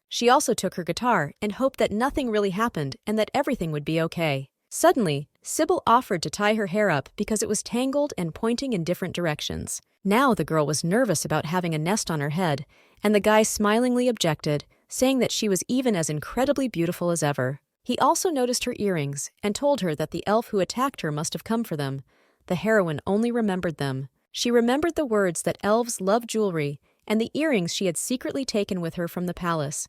She also took her guitar and hoped that nothing really happened and that everything would be okay. Suddenly, Sybil offered to tie her hair up because it was tangled and pointing in different directions. Now the girl was nervous about having a nest on her head, and the guy smilingly objected, saying that she was even as incredibly beautiful as ever. He also noticed her earrings and told her that the elf who attacked her must have come for them. The heroine only remembered them. She remembered the words that elves love jewelry and the earrings she had secretly taken with her from the palace.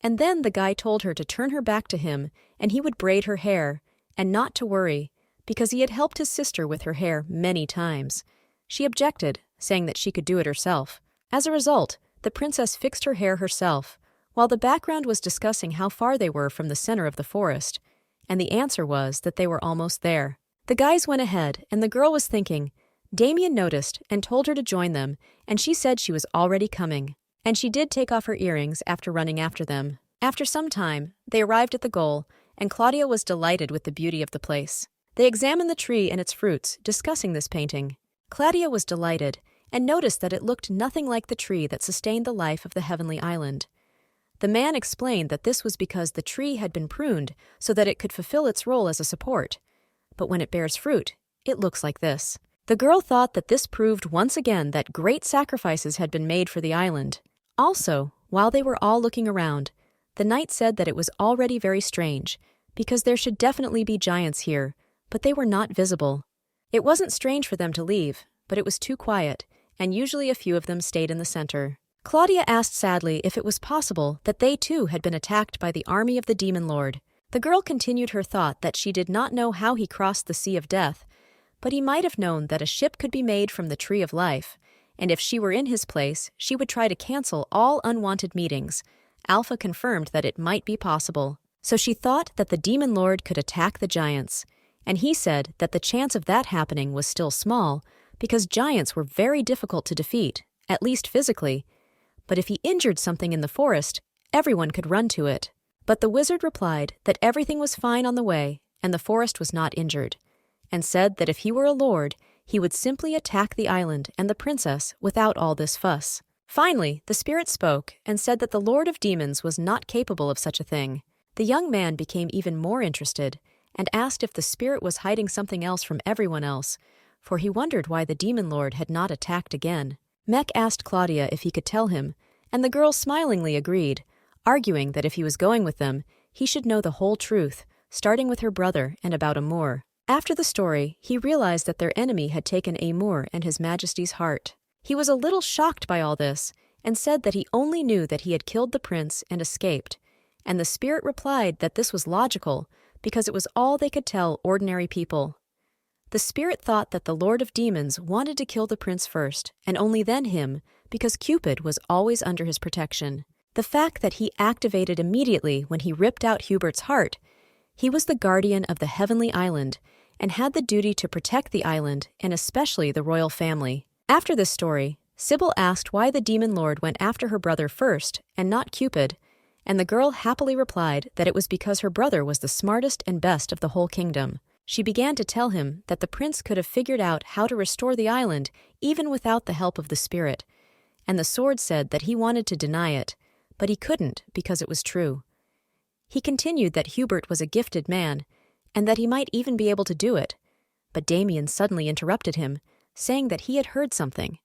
And then the guy told her to turn her back to him and he would braid her hair, and not to worry, because he had helped his sister with her hair many times. She objected, saying that she could do it herself. As a result, the princess fixed her hair herself, while the background was discussing how far they were from the center of the forest, and the answer was that they were almost there. The guys went ahead, and the girl was thinking. Damien noticed and told her to join them, and she said she was already coming. And she did take off her earrings after running after them. After some time, they arrived at the goal, and Claudia was delighted with the beauty of the place. They examined the tree and its fruits, discussing this painting. Claudia was delighted, and noticed that it looked nothing like the tree that sustained the life of the heavenly island. The man explained that this was because the tree had been pruned so that it could fulfill its role as a support. But when it bears fruit, it looks like this. The girl thought that this proved once again that great sacrifices had been made for the island. Also, while they were all looking around, the knight said that it was already very strange, because there should definitely be giants here, but they were not visible. It wasn't strange for them to leave, but it was too quiet, and usually a few of them stayed in the center. Claudia asked sadly if it was possible that they too had been attacked by the army of the demon lord. The girl continued her thought that she did not know how he crossed the sea of death, but he might have known that a ship could be made from the tree of life, and if she were in his place, she would try to cancel all unwanted meetings. Alpha confirmed that it might be possible. So she thought that the demon lord could attack the giants, and he said that the chance of that happening was still small, because giants were very difficult to defeat, at least physically. But if he injured something in the forest, everyone could run to it. But the wizard replied that everything was fine on the way, and the forest was not injured, and said that if he were a lord, he would simply attack the island and the princess without all this fuss. Finally, the spirit spoke and said that the Lord of Demons was not capable of such a thing. The young man became even more interested and asked if the spirit was hiding something else from everyone else, for he wondered why the demon lord had not attacked again. Mech asked Claudia if he could tell him, and the girl smilingly agreed, arguing that if he was going with them, he should know the whole truth, starting with her brother and about Amur. After the story, he realized that their enemy had taken Amur and His Majesty's heart. He was a little shocked by all this, and said that he only knew that he had killed the prince and escaped, and the spirit replied that this was logical, because it was all they could tell ordinary people. The spirit thought that the Lord of Demons wanted to kill the prince first, and only then him, because Cupid was always under his protection. The fact that he activated immediately when he ripped out Hubert's heart, he was the guardian of the heavenly island, and had the duty to protect the island and especially the royal family. After this story, Sybil asked why the demon lord went after her brother first and not Cupid, and the girl happily replied that it was because her brother was the smartest and best of the whole kingdom. She began to tell him that the prince could have figured out how to restore the island even without the help of the spirit, and the sword said that he wanted to deny it, but he couldn't because it was true. He continued that Hubert was a gifted man, and that he might even be able to do it, but Damien suddenly interrupted him, saying that he had heard something,